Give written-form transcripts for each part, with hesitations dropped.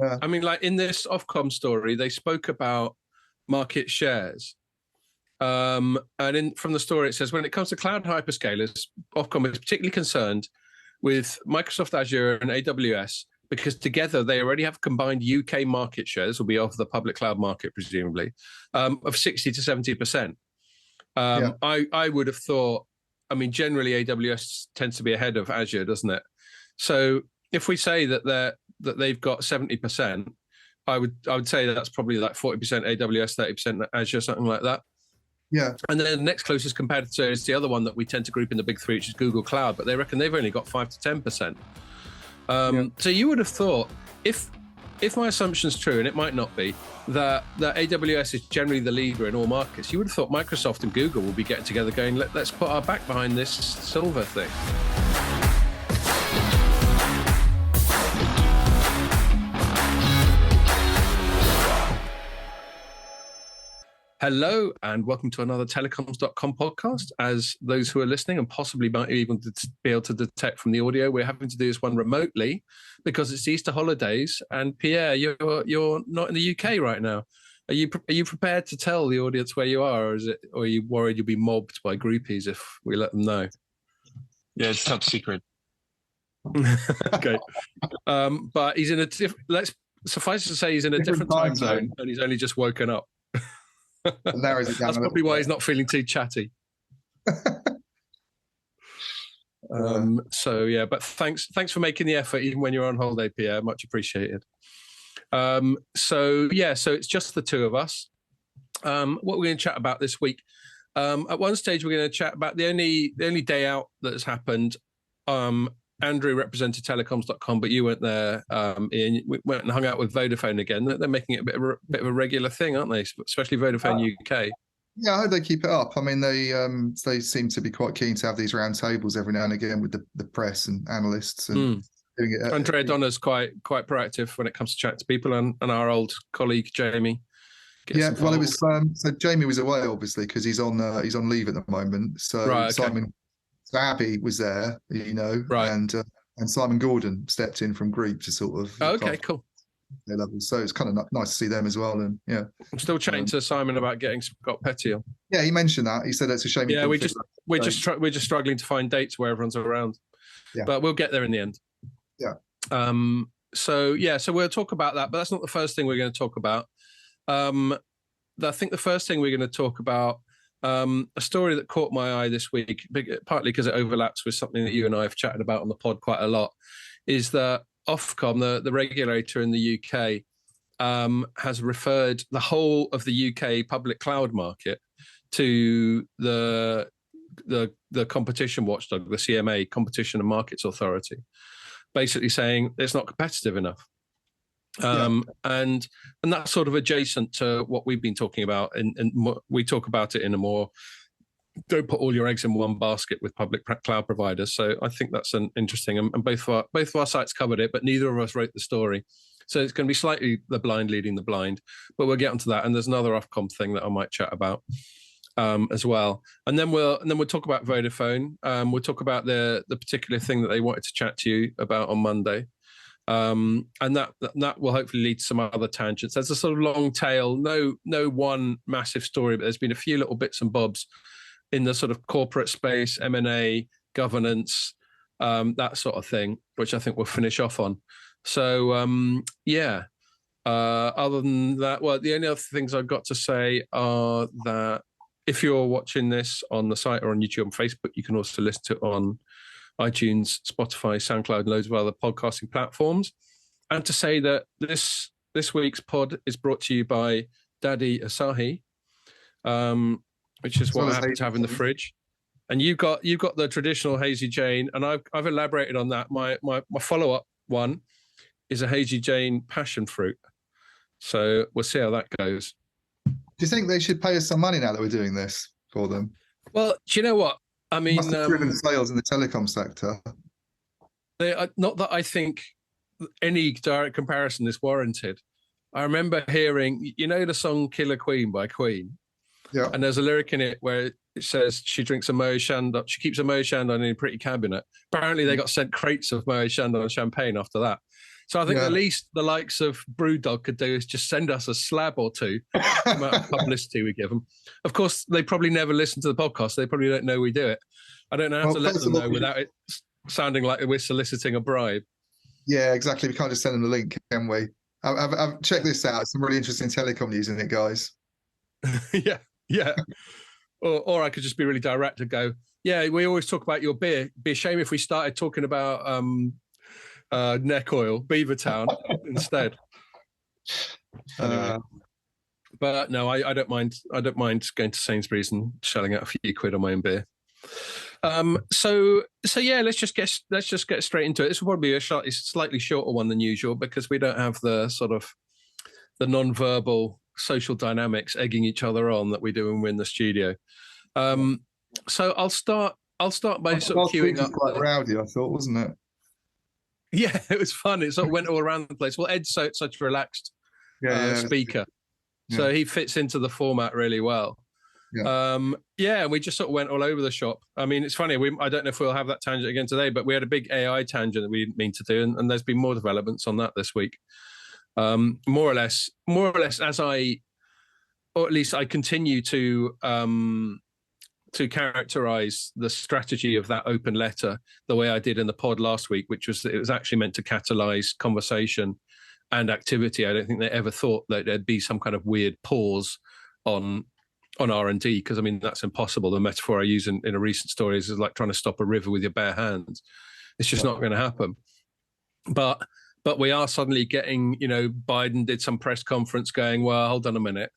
Yeah. I mean, like in this Ofcom story, they spoke about market shares. And from the story, it says, when it comes to cloud hyperscalers, Ofcom is particularly concerned with Microsoft Azure and AWS because together they already have combined UK market shares, will be of the public cloud market, presumably, of 60 to 70%. I would have thought, I mean, generally AWS tends to be ahead of Azure, doesn't it? So if we say that they've got 70%, I would say that's probably like 40% AWS, 30% Azure, something like that. Yeah. And then the next closest competitor is the other one that we tend to group in the big three, which is Google Cloud, but they reckon they've only got 5 to 10%. So you would have thought, if my assumption's true, and it might not be, that AWS is generally the leader in all markets, you would have thought Microsoft and Google will be getting together going, let's put our back behind this silver thing. Hello, and welcome to another Telecoms.com podcast. As those who are listening and possibly might even be able to detect from the audio, we're having to do this one remotely because it's Easter holidays. And Pierre, you're not in the UK right now. Are you prepared to tell the audience where you are, or are you worried you'll be mobbed by groupies if we let them know? Yeah, it's top secret. Okay, but he's in a let's suffice to say he's in a different time zone, and he's only just woken up. That's probably why he's not feeling too chatty. So yeah, but thanks for making the effort even when you're on holiday, Pierre. Much appreciated. So it's just the two of us. What we're going to chat about this week. At one stage, we're going to chat about the only day out that has happened. Andrew represented Telecoms.com, but you weren't there. Ian, we went and hung out with Vodafone again. They're making it a bit of a regular thing, aren't they? Especially Vodafone UK. Yeah, I hope they keep it up. I mean, they seem to be quite keen to have these round tables every now and again with the press and analysts and doing it. Andrea Donna's quite proactive when it comes to chat to people, and our old colleague Jamie. Well, it was so Jamie was away obviously because he's on leave at the moment. So right, okay. Simon. So Abby was there, right. And Simon Gordon stepped in from group to sort of. Oh, okay, cool. Their levels, so it's kind of nice to see them as well. And yeah, I'm still chatting to Simon about getting Scott Petty on. Yeah, he mentioned that. He said it's a shame. Yeah, we're just struggling to find dates where everyone's around. Yeah, but we'll get there in the end. Yeah. So we'll talk about that, but that's not the first thing we're going to talk about. I think the first thing we're going to talk about. A story that caught my eye this week, partly because it overlaps with something that you and I have chatted about on the pod quite a lot, is that Ofcom, the regulator in the UK, has referred the whole of the UK public cloud market to the competition watchdog, the CMA, Competition and Markets Authority, basically saying it's not competitive enough. And that's sort of adjacent to what we've been talking about, and we talk about it in a more don't put all your eggs in one basket with public cloud providers. So I think that's an interesting, and both of our sites covered it, but neither of us wrote the story. So it's going to be slightly the blind leading the blind, but we'll get onto that. And there's another Ofcom thing that I might chat about as well. And then we'll talk about Vodafone. We'll talk about the particular thing that they wanted to chat to you about on Monday. And that will hopefully lead to some other tangents. There's a sort of long tail, no one massive story, but there's been a few little bits and bobs in the sort of corporate space, M&A, governance, that sort of thing, which I think we'll finish off on. So other than that, well, the only other things I've got to say are that if you're watching this on the site or on YouTube and Facebook, you can also listen to it on iTunes, Spotify, SoundCloud, and loads of other podcasting platforms. And to say that this week's pod is brought to you by Daddy Asahi, which is what I happen to have in the fridge. And you've got the traditional Hazy Jane, and I've elaborated on that. My follow-up one is a Hazy Jane passion fruit. So we'll see how that goes. Do you think they should pay us some money now that we're doing this for them? Well, do you know what? I mean, must have driven sales in the telecom sector. Not that I think any direct comparison is warranted. I remember hearing, the song "Killer Queen" by Queen. Yeah. And there's a lyric in it where it says she drinks a Moët Chandon, she keeps a Moët Chandon in a pretty cabinet. Apparently, they got sent crates of Moët Chandon champagne after that. So I think the least the likes of Brewdog could do is just send us a slab or two, the amount of publicity we give them. Of course, they probably never listen to the podcast. They probably don't know we do it. I don't know how to let them know without it sounding like we're soliciting a bribe. Yeah, exactly. We can't just send them the link, can we? I've checked this out. Some really interesting telecom news in it, guys. yeah. Or I could just be really direct and go, yeah, we always talk about your beer. Be a shame if we started talking about neck oil, Beavertown instead. Anyway. But no, I don't mind. I don't mind going to Sainsbury's and shelling out a few quid on my own beer. So yeah, let's just get straight into it. This will probably be a slightly shorter one than usual because we don't have the sort of the non-verbal social dynamics egging each other on that we do when we're in the studio. So I'll start by sort of queuing up. Quite rowdy, I thought, wasn't it? Yeah, it was fun. It sort of went all around the place. Well, Ed's such a relaxed speaker, so he fits into the format really well. Yeah, we just sort of went all over the shop. I mean, it's funny. I don't know if we'll have that tangent again today, but we had a big AI tangent that we didn't mean to do, and there's been more developments on that this week. More or less, as I continue to characterize the strategy of that open letter the way I did in the pod last week, which was that it was actually meant to catalyze conversation and activity. I don't think they ever thought that there'd be some kind of weird pause on R&D, because I mean that's impossible. The metaphor I use in a recent story is like trying to stop a river with your bare hands. It's just not going to happen. But we are suddenly getting, Biden did some press conference going, well, hold on a minute,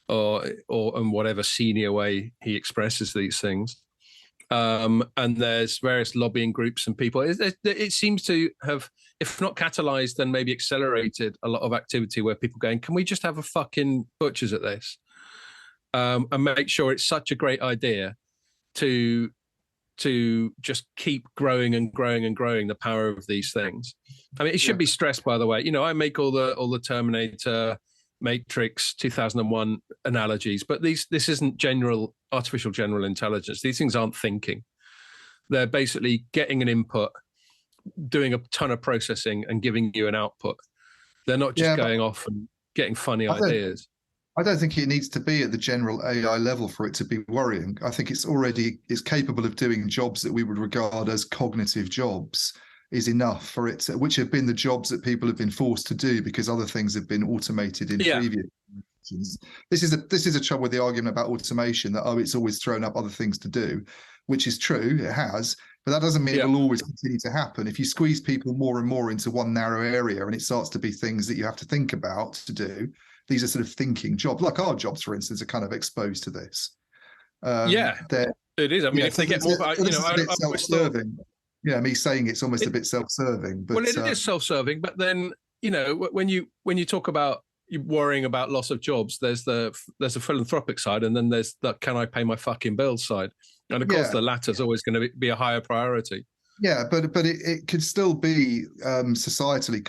or in whatever senior way he expresses these things. And there's various lobbying groups and people. It seems to have, if not catalyzed, then maybe accelerated a lot of activity where people going, can we just have a fucking butchers at this? And make sure it's such a great idea to just keep growing and growing and growing the power of these things. I mean, it should be stressed, by the way. I make all the Terminator, Matrix, 2001 analogies, but this isn't artificial general intelligence. These things aren't thinking. They're basically getting an input, doing a ton of processing, and giving you an output. They're not just going off and getting funny ideas. I don't think it needs to be at the general AI level for it to be worrying. I think it's capable of doing jobs that we would regard as cognitive jobs is enough for it, which have been the jobs that people have been forced to do because other things have been automated in previous generations. This is a trouble with the argument about automation that, it's always thrown up other things to do, which is true, it has, but that doesn't mean it will always continue to happen. If you squeeze people more and more into one narrow area and it starts to be things that you have to think about to do, these are sort of thinking jobs, like our jobs, for instance, are kind of exposed to this. It is. I mean, if they get more, self-serving. Yeah, me saying it's almost a bit self-serving. But, it is self-serving. But then, when you talk about worrying about loss of jobs, there's a philanthropic side, and then there's the can I pay my fucking bills side, and of course the latter is always going to be a higher priority. Yeah, but it could still be societally,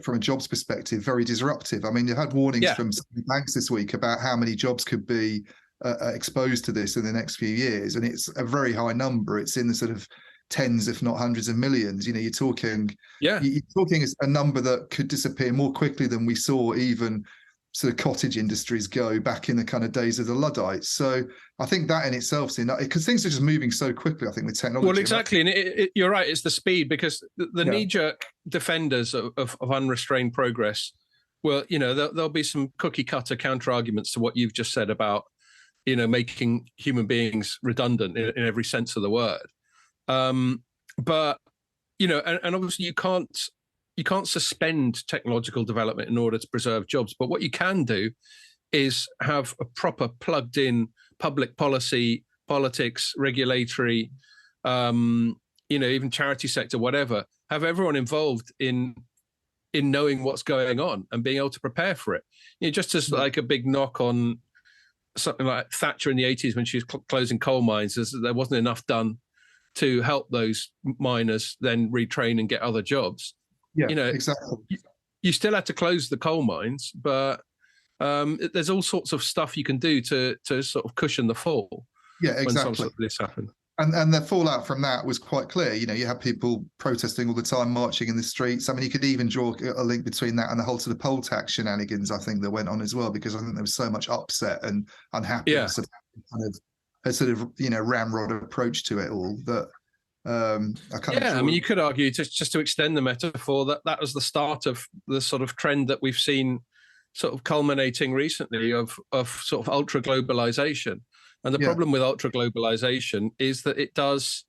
from a jobs perspective, very disruptive. I mean, you've had warnings from banks this week about how many jobs could be exposed to this in the next few years, and it's a very high number. It's in the sort of tens, if not hundreds of millions. You're talking a number that could disappear more quickly than we saw even sort of cottage industries go back in the kind of days of the Luddites. So I think that in itself, because things are just moving so quickly, I think, with technology. Well, exactly. And you're right, it's the speed, because the knee-jerk defenders of unrestrained progress, well, there'll be some cookie-cutter counter-arguments to what you've just said about, making human beings redundant in every sense of the word. But, and obviously you can't suspend technological development in order to preserve jobs. But what you can do is have a proper plugged in public policy, politics, regulatory, even charity sector, whatever, have everyone involved in knowing what's going on and being able to prepare for it. Just as like a big knock on something like Thatcher in the 80s when she was closing coal mines, there wasn't enough done to help those miners then retrain and get other jobs. Yeah, exactly. You still had to close the coal mines, but there's all sorts of stuff you can do to sort of cushion the fall. Yeah, exactly. When something like this happens. And the fallout from that was quite clear. You had people protesting all the time, marching in the streets. I mean, you could even draw a link between that and the whole sort of poll tax shenanigans, I think, that went on as well, because I think there was so much upset and unhappiness about kind of a sort of, ramrod approach to it all that I mean, you could argue, just to extend the metaphor, that was the start of the sort of trend that we've seen sort of culminating recently of sort of ultra globalization. And the problem with ultra globalization is that it does,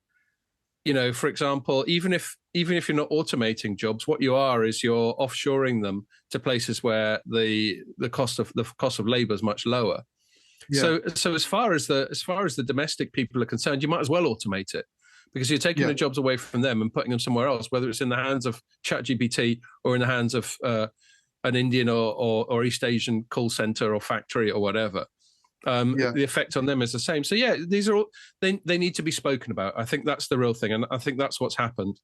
for example, even if you're not automating jobs, what you are is you're offshoring them to places where the cost of labor is much lower. Yeah. So as far as the domestic people are concerned, you might as well automate it, because you're taking the jobs away from them and putting them somewhere else, whether it's in the hands of ChatGPT or in the hands of an Indian or East Asian call center or factory or whatever. The effect on them is the same. So these are all, they need to be spoken about. I think that's the real thing, and I think that's what's happened,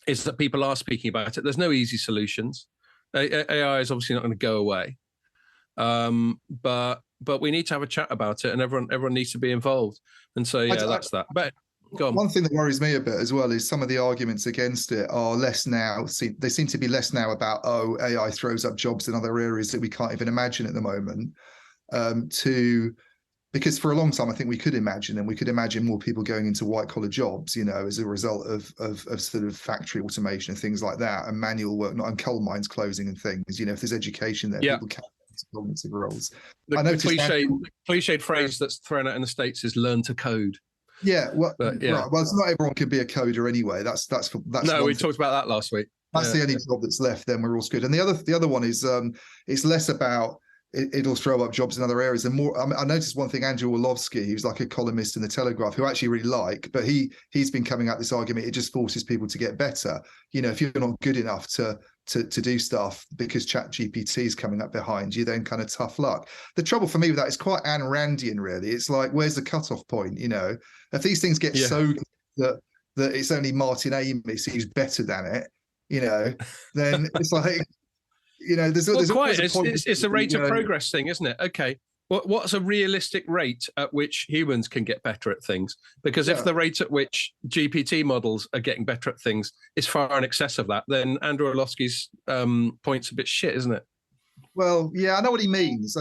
is that people are speaking about it. There's no easy solutions. AI is obviously not going to go away, but we need to have a chat about it, and everyone needs to be involved. And so that's that. But go on. One thing that worries me a bit as well is some of the arguments against it are less now. They seem to be less now about AI throws up jobs in other areas that we can't even imagine at the moment. Because for a long time I think we could imagine more people going into white collar jobs, as a result of sort of factory automation and things like that, and manual work, and coal mines closing and things. If there's education there, people can cognitive roles. The cliched phrase that's thrown out in the States is "learn to code." Yeah, right. Well, it's not everyone can be a coder anyway. That's no. We talked about that last week. That's the only job that's left. Then we're all screwed. And the other one is it's less about it'll throw up jobs in other areas and more. I noticed one thing. Andrew Orlovsky, who's like a columnist in the Telegraph, who I actually really like, but he's been coming at this argument. It just forces people to get better. If you're not good enough to do stuff because ChatGPT is coming up behind you, then kind of tough luck. The trouble for me with that is quite Ayn Randian, really. It's like, where's the cutoff point? If these things get so good that it's only Martin Amis who's better than it, then it's like, there's it's a rate of progress thing, isn't it? Okay. What's a realistic rate at which humans can get better at things? Because if the rate at which GPT models are getting better at things is far in excess of that, then Andrew Orlovsky's point's a bit shit, isn't it? Well, I know what he means.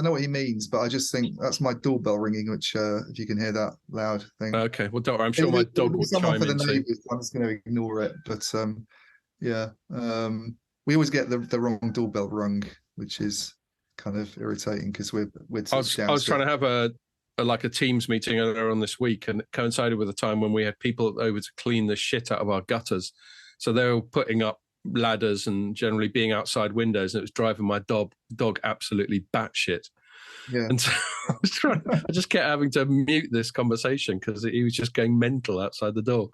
But I just think that's my doorbell ringing, which if you can hear that loud thing. Okay, well, don't worry. I'm sure my dog will chime in too. I'm just going to ignore it. But we always get the wrong doorbell rung, which is kind of irritating because we're I was trying to have a Teams meeting earlier on this week, and it coincided with a time when we had people over to clean the shit out of our gutters. So they were putting up ladders and generally being outside windows, and it was driving my dog absolutely batshit. Yeah. And so I just kept having to mute this conversation because he was just going mental outside the door.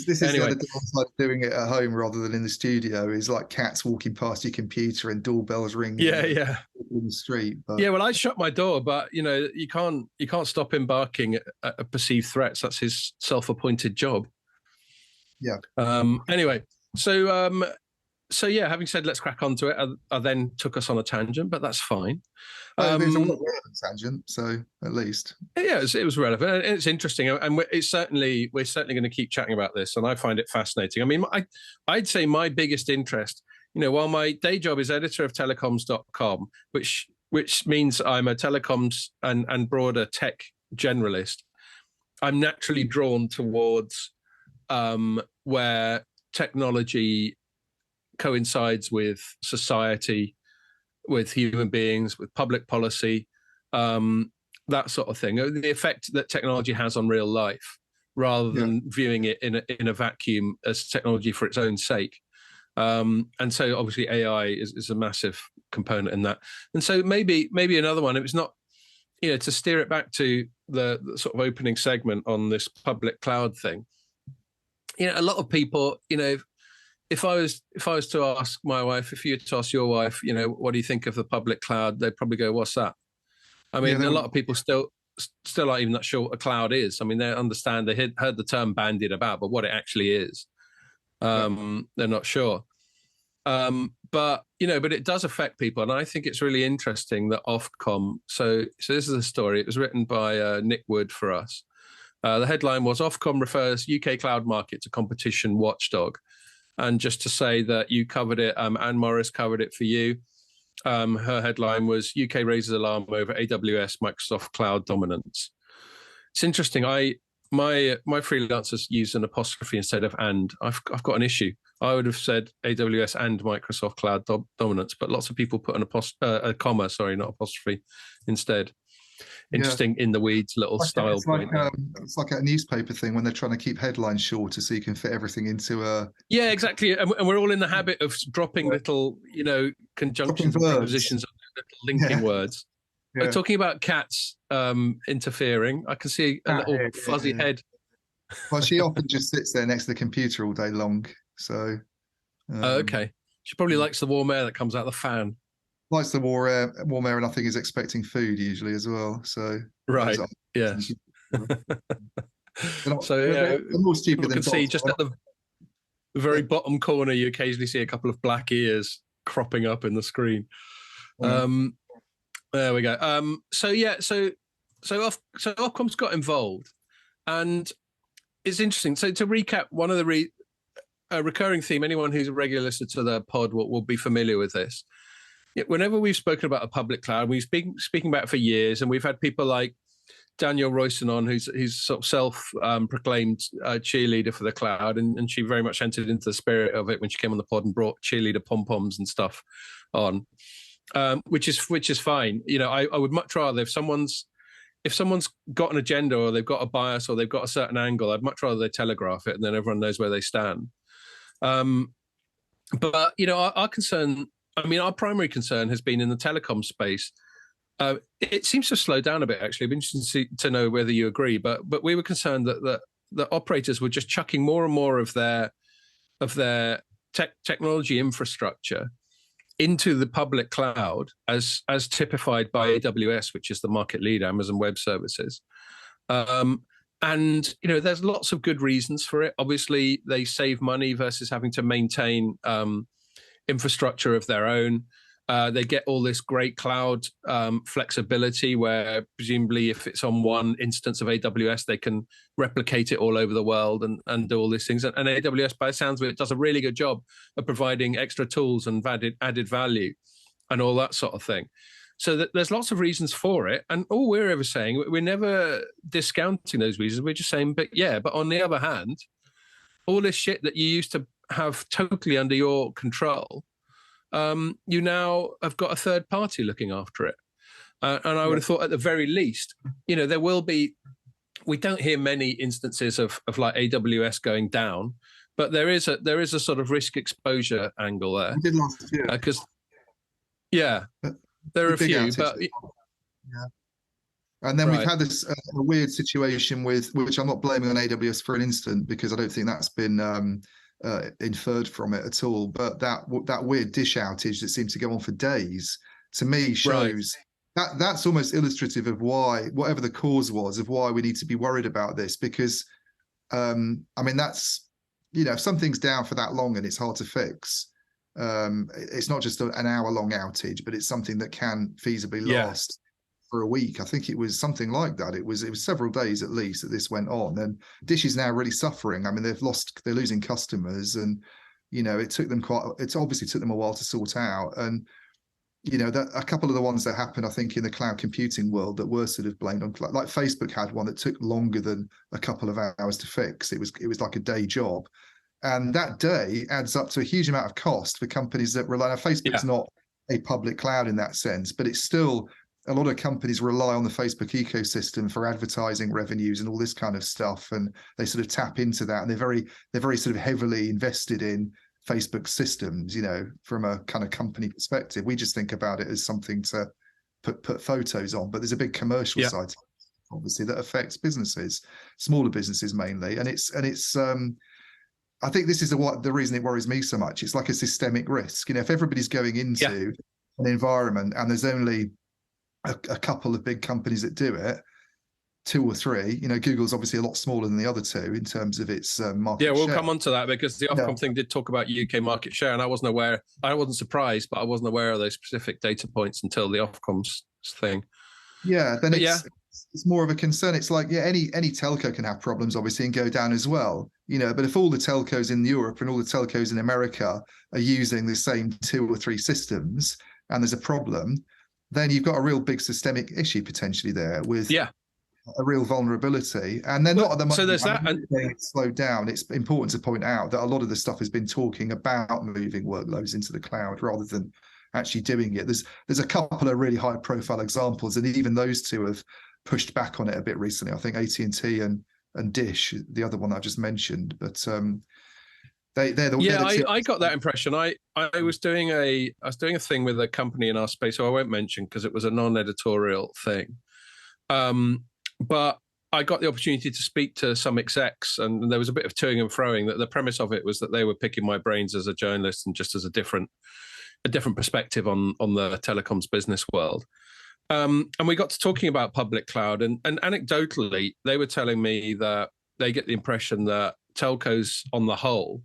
This is anyway. The other downside of doing it at home rather than in the studio is like cats walking past your computer and doorbells ringing. Yeah. In the street. But... Yeah, well, I shut my door, but you can't stop him barking at perceived threats. That's his self-appointed job. Yeah. Anyway, so having said let's crack onto it, I then took us on a tangent, but that's fine. There's a relevant tangent, so at least. Yeah, it was relevant, and it's interesting, and we're certainly going to keep chatting about this, and I find it fascinating. I mean, I'd say my biggest interest, while my day job is editor of Telecoms.com, which means I'm a telecoms and broader tech generalist, I'm naturally drawn towards where technology coincides with society, with human beings, with public policy, that sort of thing. The effect that technology has on real life, rather than viewing it in a vacuum as technology for its own sake. And so obviously AI is a massive component in that. And so maybe another one, it was not, to steer it back to the sort of opening segment on this public cloud thing. A lot of people, if I was to ask my wife, if you were to ask your wife, what do you think of the public cloud? They'd probably go, "What's that?" I mean, a lot of people still aren't even not sure what a cloud is. I mean, they understand, they heard the term bandied about, but what it actually is, they're not sure. But it does affect people, and I think it's really interesting that Ofcom. So this is a story. It was written by Nick Wood for us. The headline was Ofcom refers UK cloud market to competition watchdog. And just to say that you covered it, Anne Morris covered it for you. Her headline was UK raises alarm over AWS Microsoft cloud dominance. It's interesting. My freelancers use an apostrophe instead of and. I've got an issue. I would have said AWS and Microsoft cloud dominance, but lots of people put a comma, not apostrophe, instead. Interesting, in the weeds little style point. It's like a newspaper thing when they're trying to keep headlines shorter so you can fit everything into a... Yeah, exactly. And we're all in the habit of dropping little, conjunctions and prepositions, little linking words. Yeah. Talking about cats interfering, I can see a little fuzzy head. Well, she often just sits there next to the computer all day long. So, okay. She probably likes the warm air that comes out of the fan. Likes the warm air, and I think is expecting food usually as well. So, right, yeah. They're more stupid than dogs. See just at the very bottom corner, you occasionally see a couple of black ears cropping up in the screen. Yeah. There we go. So Ofcom's got involved, and it's interesting. So to recap, one of the recurring theme, anyone who's a regular listener to the pod will be familiar with this. Whenever we've spoken about a public cloud, we've been speaking about it for years, and we've had people like Danielle Royston on, who's sort of self-proclaimed cheerleader for the cloud, and she very much entered into the spirit of it when she came on the pod and brought cheerleader pom-poms and stuff on, which is fine. I would much rather if someone's got an agenda or they've got a bias or they've got a certain angle, I'd much rather they telegraph it and then everyone knows where they stand. But our concern. Our primary concern has been in the telecom space. It seems to slow down a bit, actually. I'd be interested to know whether you agree. But we were concerned that the operators were just chucking more and more of their technology infrastructure into the public cloud, as typified by AWS, which is the market leader, Amazon Web Services. And there's lots of good reasons for it. Obviously, they save money versus having to maintain infrastructure of their own. They get all this great cloud flexibility where presumably if it's on one instance of AWS, they can replicate it all over the world and do all these things. And AWS, by the sounds of it, does a really good job of providing extra tools and added value and all that sort of thing. So there's lots of reasons for it. And all we're ever saying, we're never discounting those reasons. We're just saying, but on the other hand, all this shit that you used to have totally under your control, you now have got a third party looking after it. And I would have thought at the very least, there will be, we don't hear many instances of like AWS going down, but there is a sort of risk exposure angle there. We did last year. Because, there are a few, but... Yeah. And then we've had this a weird situation which I'm not blaming on AWS for an instant, because I don't think that's been inferred from it at all. But that weird dish outage that seemed to go on for days, to me shows that's almost illustrative of why, whatever the cause was, of why we need to be worried about this. Because that's, if something's down for that long and it's hard to fix, it's not just an hour-long outage, but it's something that can feasibly last for a week. I think it was something like that. It was several days at least that this went on, and Dish is now really suffering. They're losing customers, and it obviously took them a while to sort out. And that a couple of the ones that happened, I think, in the cloud computing world that were sort of blamed on, like Facebook had one that took longer than a couple of hours to fix. It was like a day job. And that day adds up to a huge amount of cost for companies that rely on Facebook's not a public cloud in that sense, but it's still, a lot of companies rely on the Facebook ecosystem for advertising revenues and all this kind of stuff. And they sort of tap into that. And they're very sort of heavily invested in Facebook systems, from a kind of company perspective. We just think about it as something to put photos on, but there's a big commercial side to it, obviously, that affects businesses, smaller businesses mainly. And it's I think this is the reason it worries me so much. It's like a systemic risk. If everybody's going into an environment and there's only a couple of big companies that do it, 2 or 3, Google's obviously a lot smaller than the other 2 in terms of its market share. Yeah, we'll come on to that, because the Ofcom thing did talk about UK market share, and I wasn't surprised, but I wasn't aware of those specific data points until the Ofcom's thing. Yeah, then it's more of a concern. It's like, any telco can have problems, obviously, and go down as well. But if all the telcos in Europe and all the telcos in America are using the same 2 or 3 systems, and there's a problem, then you've got a real big systemic issue potentially there with a real vulnerability. And they're not at the moment. So there's that. It's slowed down. It's important to point out that a lot of the stuff has been talking about moving workloads into the cloud rather than actually doing it. There's a couple of really high profile examples, and even those two have pushed back on it a bit recently. I think AT&T and Dish, the other one I just mentioned, but they're the I got that impression. I was doing a thing with a company in our space, so I won't mention because it was a non-editorial thing. But I got the opportunity to speak to some execs, and there was a bit of toing and froing. That the premise of it was that they were picking my brains as a journalist and just as a different perspective on the telecoms business world. And we got to talking about public cloud, and anecdotally, they were telling me that they get the impression that telcos on the whole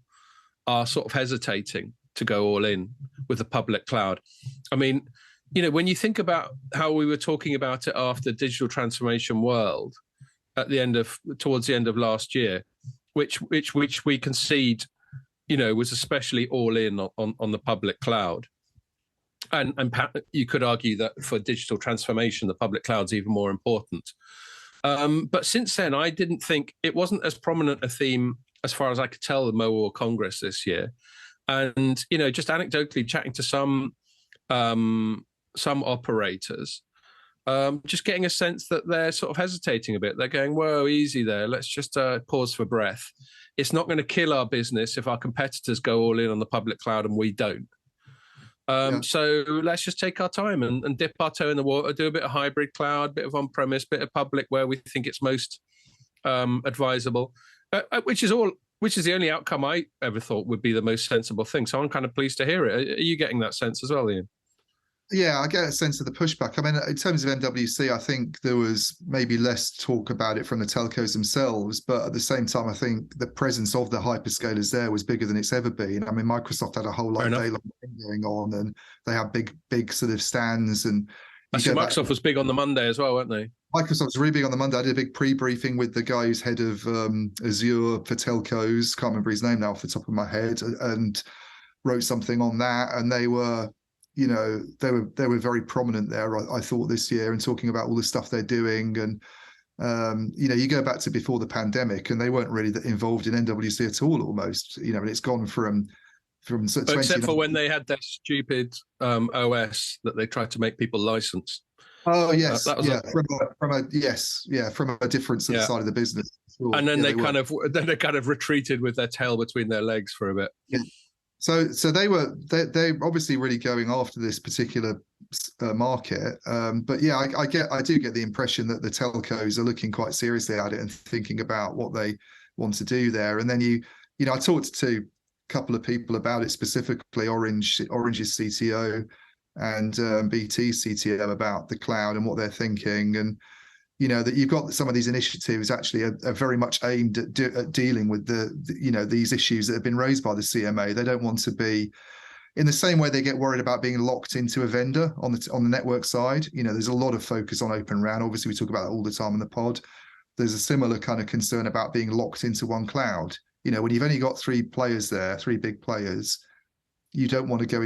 are sort of hesitating to go all in with the public cloud. I mean, when you think about how we were talking about it after Digital Transformation World towards the end of last year, which we concede, was especially all in on the public cloud. And you could argue that for digital transformation, the public cloud's even more important. But since then, I didn't think it wasn't as prominent a theme as far as I could tell the Mobile Congress this year. And, just anecdotally chatting to some operators, just getting a sense that they're sort of hesitating a bit. They're going, whoa, easy there. Let's just pause for breath. It's not going to kill our business if our competitors go all in on the public cloud and we don't. So let's just take our time and dip our toe in the water, do a bit of hybrid cloud, bit of on-premise, bit of public where we think it's most advisable, which is the only outcome I ever thought would be the most sensible thing. So I'm kind of pleased to hear it. Are you getting that sense as well, Ian? Yeah, I get a sense of the pushback. I mean, in terms of MWC, I think there was maybe less talk about it from the telcos themselves, but at the same time, I think the presence of the hyperscalers there was bigger than it's ever been. I mean, Microsoft had a whole day long thing going on, and they had big sort of stands. And Microsoft was big on the Monday as well, weren't they? Microsoft was really big on the Monday. I did a big pre-briefing with the guy who's head of Azure for telcos. Can't remember his name now off the top of my head, and wrote something on that. And they were very prominent there, I thought, this year, and talking about all the stuff they're doing. And you go back to before the pandemic, and they weren't really involved in MWC at all, almost. And it's gone from except for when they had that stupid OS that they tried to make people license. Oh yes, from a different sort of side of the business. Sure. And then they kind of retreated with their tail between their legs for a bit. Yeah. So they're obviously really going after this particular market. But yeah, I do get the impression that the telcos are looking quite seriously at it and thinking about what they want to do there. And then I talked to a couple of people about it, specifically Orange's CTO and BT's CTO, about the cloud and what they're thinking. And that you've got some of these initiatives actually are very much aimed at dealing with these issues that have been raised by the CMA. They don't want to be, in the same way they get worried about being locked into a vendor on the network side. Mm-hmm. There's a lot of focus on Open RAN. Obviously, we talk about that all the time in the pod. There's a similar kind of concern about being locked into one cloud. When you've only got 3 players there, 3 big players, you don't want to put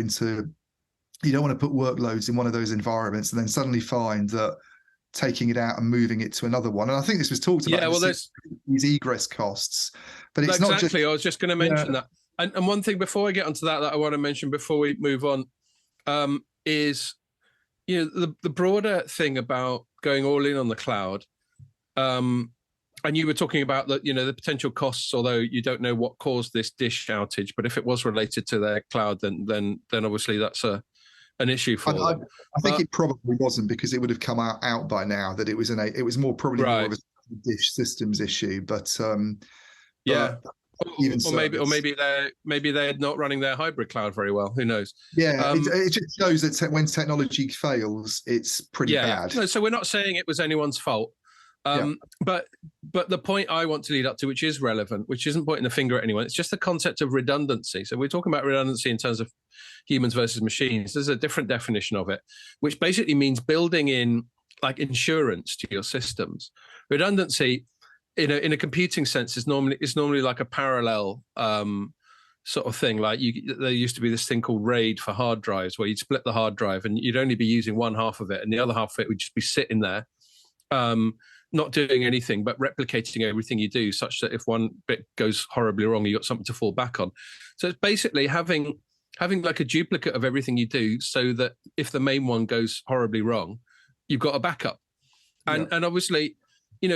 workloads in one of those environments and then suddenly find that taking it out and moving it to another one. And I think this was talked about. Yeah, well, there's these egress costs, but it's not exactly. I was just going to mention that. And one thing before I get onto that I want to mention before we move on is, the broader thing about going all in on the cloud. And you were talking about the potential costs, although you don't know what caused this Dish outage. But if it was related to their cloud, then obviously that's an issue for them. I think it probably wasn't, because it would have come out by now that it was more probably more of a Dish systems issue. But maybe they're not running their hybrid cloud very well. Who knows? Yeah, it just shows that when technology fails, it's pretty bad. No, so we're not saying it was anyone's fault. But the point I want to lead up to, which is relevant, which isn't pointing the finger at anyone, it's just the concept of redundancy. So we're talking about redundancy in terms of humans versus machines. There's a different definition of it, which basically means building in like insurance to your systems. Redundancy, in a computing sense, is normally like a parallel sort of thing. Like there used to be this thing called RAID for hard drives, where you'd split the hard drive and you'd only be using one half of it, and the other half of it would just be sitting there, not doing anything but replicating everything you do, such that if one bit goes horribly wrong, you got something to fall back on. So it's basically having like a duplicate of everything you do, so that if the main one goes horribly wrong, you've got a backup. And obviously,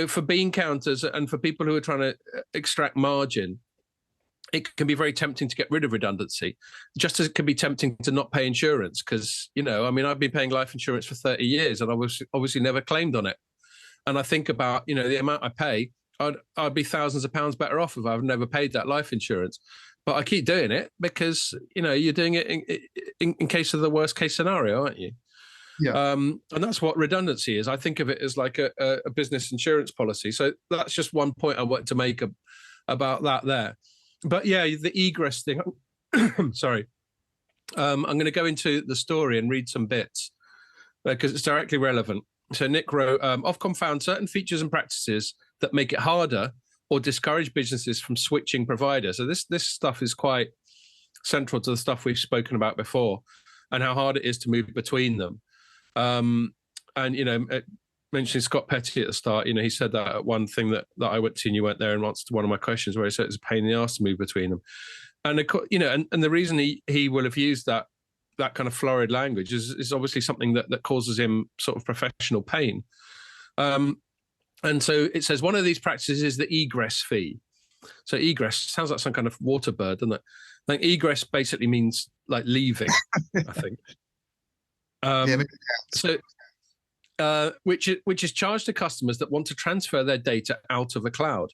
for bean counters and for people who are trying to extract margin, it can be very tempting to get rid of redundancy, just as it can be tempting to not pay insurance. Because, I've been paying life insurance for 30 years and I was obviously never claimed on it. And I think about, the amount I pay, I'd be thousands of pounds better off if I've never paid that life insurance. But I keep doing it because, you're doing it in case of the worst case scenario, aren't you? Yeah. And that's what redundancy is. I think of it as like a business insurance policy. So that's just one point I wanted to make about that there. But yeah, the egress thing. Sorry. I'm going to go into the story and read some bits because it's directly relevant. So Nick wrote, Ofcom found certain features and practices that make it harder or discourage businesses from switching providers. So this stuff is quite central to the stuff we've spoken about before and how hard it is to move between them. Mentioning Scott Petty at the start, he said that one thing that I went to and you went there and answered one of my questions where he said it's a pain in the arse to move between them. And, and the reason he will have used that kind of florid language is obviously something that causes him sort of professional pain. And so it says one of these practices is the egress fee. So egress sounds like some kind of water bird, doesn't it? I think egress basically means like leaving, I think. Which is charged to customers that want to transfer their data out of the cloud.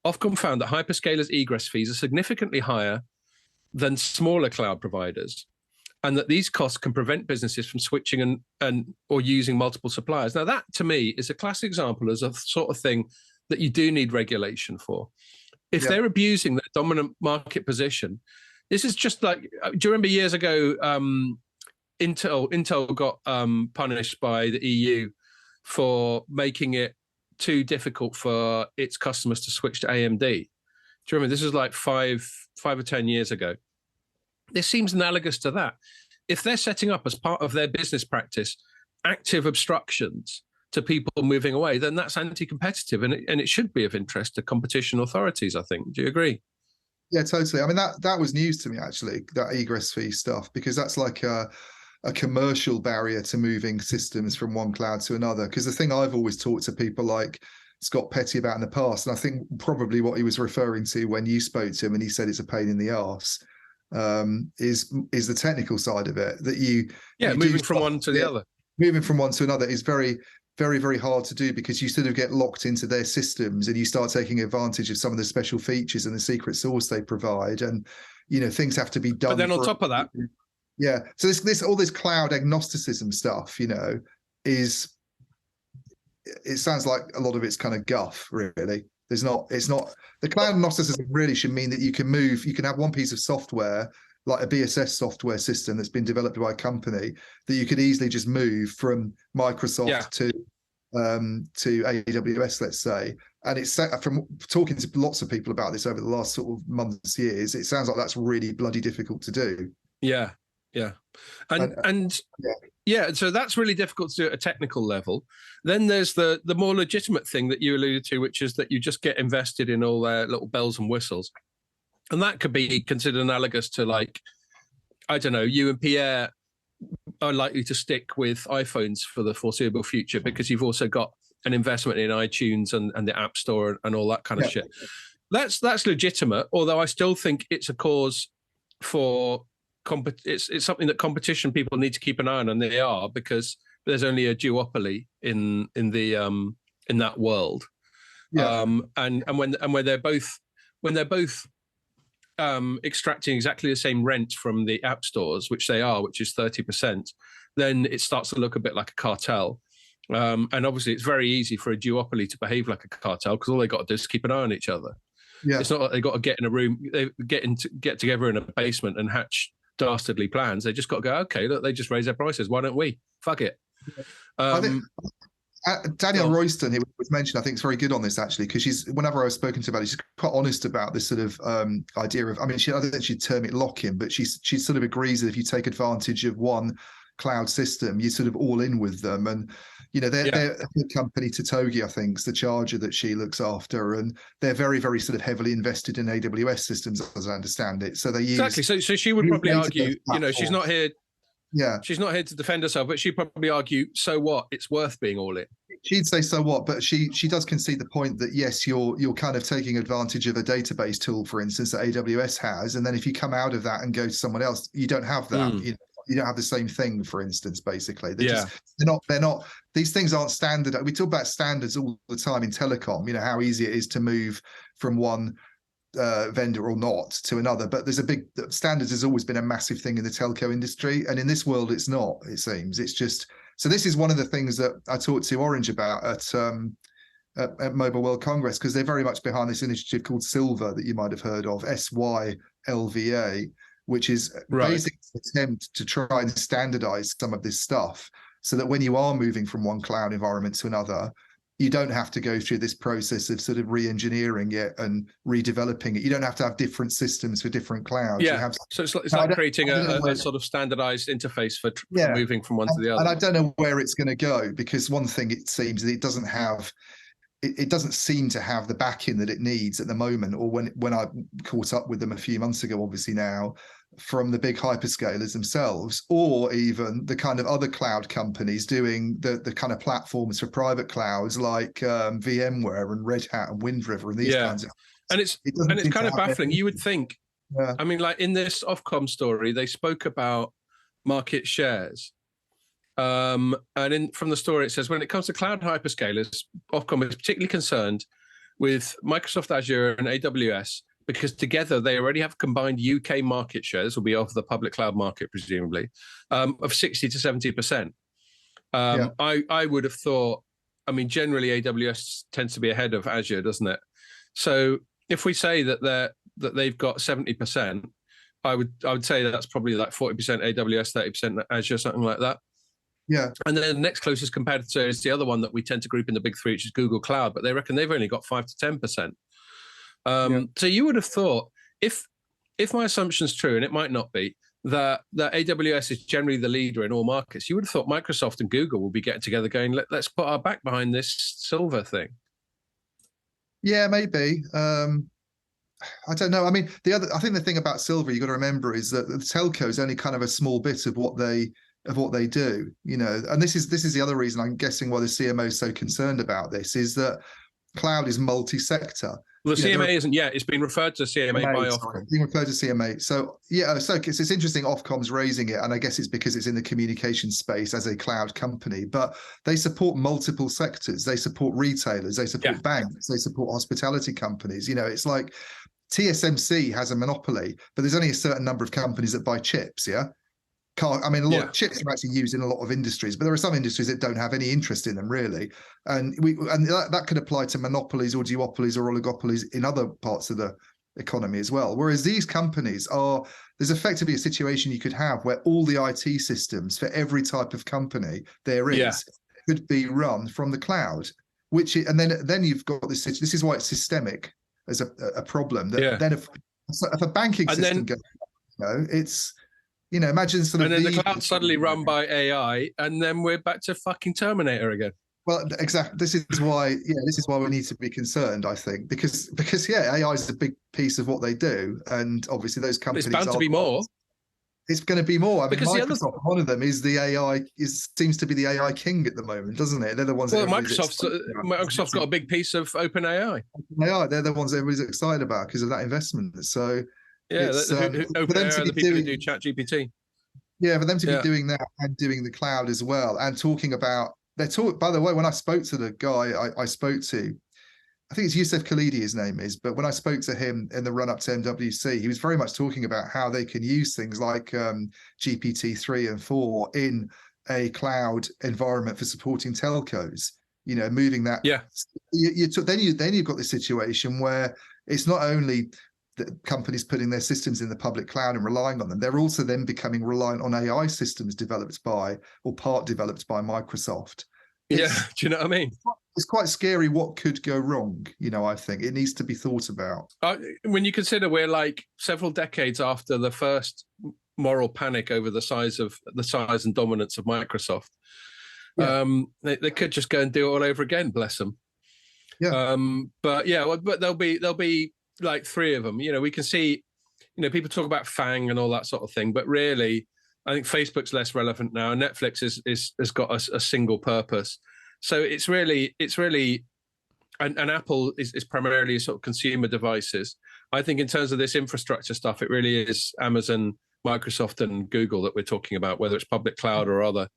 Ofcom found that hyperscalers' egress fees are significantly higher than smaller cloud providers, and that these costs can prevent businesses from switching or using multiple suppliers. Now, that to me is a classic example as a sort of thing that you do need regulation for. If they're abusing their dominant market position, this is just like, do you remember years ago, Intel got punished by the EU for making it too difficult for its customers to switch to AMD. Do you remember? This was like five or 10 years ago. This seems analogous to that. If they're setting up as part of their business practice active obstructions to people moving away, then that's anti-competitive and it should be of interest to competition authorities, I think. Do you agree? Yeah, totally. I mean, that was news to me, actually, that egress fee stuff, because that's like a commercial barrier to moving systems from one cloud to another. Because the thing I've always talked to people like Scott Petty about in the past, and I think probably what he was referring to when you spoke to him and he said it's a pain in the arse, is the technical side of it. That you moving from one to the other. Moving from one to another is very, very, very hard to do because you sort of get locked into their systems and you start taking advantage of some of the special features and the secret sauce they provide, and things have to be done. But then on top of that. Yeah. So this all this cloud agnosticism stuff, it sounds like a lot of it's kind of guff, really. It's not the cloud agnosticism really should mean that you can have one piece of software, like a BSS software system that's been developed by a company, that you could easily just move from Microsoft to AWS, let's say. And it's from talking to lots of people about this over the last sort of months, years, it sounds like that's really bloody difficult to do. Yeah. Yeah. So that's really difficult to do at a technical level. Then there's the more legitimate thing that you alluded to, which is that you just get invested in all their little bells and whistles. And that could be considered analogous to, like, I don't know, you and Pierre are likely to stick with iPhones for the foreseeable future because you've also got an investment in iTunes and the App Store and all that kind of shit. That's legitimate, although I still think it's a cause for it's something that competition people need to keep an eye on, and they are, because there's only a duopoly in that world. And when they're both extracting exactly the same rent from the app stores, which is 30%, then it starts to look a bit like a cartel. And obviously it's very easy for a duopoly to behave like a cartel because all they got to do is keep an eye on each other. It's not like they got to get in a room, they get together in a basement and hatch dastardly plans. They just got to go, okay, look, they just raise their prices, why don't we? Fuck it. I Danielle Royston, who was mentioned, I think is very good on this actually, because whenever I've spoken to her about it, she's quite honest about this sort of idea of, I mean, I don't think she'd term it lock-in, but she sort of agrees that if you take advantage of one cloud system, you're sort of all in with them. And, they're a good company, Totogi, I think, is the charger that she looks after. And they're very, very sort of heavily invested in AWS systems, as I understand it. So they use... Exactly. So she would probably argue, she's not here... Yeah, she's not here to defend herself, but she'd probably argue, so what? It's worth being all in. She'd say so what, but she does concede the point that yes, you're kind of taking advantage of a database tool, for instance, that AWS has, and then if you come out of that and go to someone else, you don't have that. You don't have the same thing, for instance. Basically, they're not. These things aren't standard. We talk about standards all the time in telecom. How easy it is to move from one vendor or not to another, but there's standards has always been a massive thing in the telco industry, and in this world it's not. It seems it's just so. This is one of the things that I talked to Orange about at Mobile World Congress, because they're very much behind this initiative called Silva that you might have heard of, SYLVA, which is basically an attempt to try and standardize some of this stuff so that when you are moving from one cloud environment to another, you don't have to go through this process of sort of re-engineering it and redeveloping it. You don't have to have different systems for different clouds. Yeah, so it's like creating a sort of standardized interface for moving from one to the other. And I don't know where it's going to go, because one thing it seems that it doesn't seem to have the backing that it needs at the moment, or when I caught up with them a few months ago, obviously now, from the big hyperscalers themselves, or even the kind of other cloud companies doing the kind of platforms for private clouds like VMware and Red Hat and Wind River and these kinds of. And it's kind of baffling. You would think, I mean, like in this Ofcom story, they spoke about market shares. And from the story, it says, when it comes to cloud hyperscalers, Ofcom is particularly concerned with Microsoft Azure and AWS, because together they already have combined UK market share. This will be off the public cloud market, presumably, of 60 to 70%. I would have thought, I mean, generally AWS tends to be ahead of Azure, doesn't it? So if we say that they've got 70%, I would say that's probably like 40% AWS, 30% Azure, something like that. Yeah. And then the next closest competitor is the other one that we tend to group in the big three, which is Google Cloud, but they reckon they've only got 5 to 10%. So you would have thought, if my assumption's true, and it might not be, that AWS is generally the leader in all markets, you would have thought Microsoft and Google will be getting together going, let's put our back behind this Silver thing. Yeah, maybe. I don't know. I mean, I think the thing about Silver you got to remember is that the telco is only kind of a small bit of what they do, and this is the other reason I'm guessing why the CMO is so concerned about this, is that cloud is multi-sector. Well, the CMA isn't yet. It's been referred to CMA by Ofcom. It's been referred to CMA. So it's interesting Ofcom's raising it, and I guess it's because it's in the communication space as a cloud company. But they support multiple sectors. They support retailers. They support banks. They support hospitality companies. It's like TSMC has a monopoly, but there's only a certain number of companies that buy chips. Yeah. A lot of chips are actually used in a lot of industries, but there are some industries that don't have any interest in them really, and that could apply to monopolies or duopolies or oligopolies in other parts of the economy as well. Whereas these companies there's effectively a situation you could have where all the IT systems for every type of company there is could be run from the cloud, and then you've got this. This is why it's systemic as a problem. Then if a banking system goes, it's. Imagine sort of. And then the cloud suddenly run by AI, and then we're back to fucking Terminator again. Well, exactly. This is why we need to be concerned. I think because AI is a big piece of what they do, and obviously those companies. It's bound to be more. It's going to be more. I mean, because Microsoft, one of them is the AI. Seems to be the AI king at the moment, doesn't it? They're the ones. Well, Microsoft's got a big piece of OpenAI. They're the ones everybody's excited about because of that investment. So. Yeah, for them to be the people who do ChatGPT. Yeah, for them to be doing that and doing the cloud as well, and talking about by the way, when I spoke to the guy I spoke to, I think it's Youssef Khalidi, his name is, but when I spoke to him in the run-up to MWC, he was very much talking about how they can use things like GPT-3 and 4 in a cloud environment for supporting telcos. Moving that. Yeah. Then you've got this situation where it's not only the companies putting their systems in the public cloud and relying on them, they're also then becoming reliant on AI systems developed by or part developed by Microsoft. Yeah, do you know what I mean? It's quite scary what could go wrong. I think it needs to be thought about. When you consider we're like several decades after the first moral panic over the size and dominance of Microsoft, they could just go and do it all over again. Bless them. Yeah. But there'll be like three of them. We can see, people talk about FANG and all that sort of thing, but really, I think Facebook's less relevant now. Netflix has got a single purpose. So it's really, and Apple is primarily sort of consumer devices. I think in terms of this infrastructure stuff, it really is Amazon, Microsoft, and Google that we're talking about, whether it's public cloud or other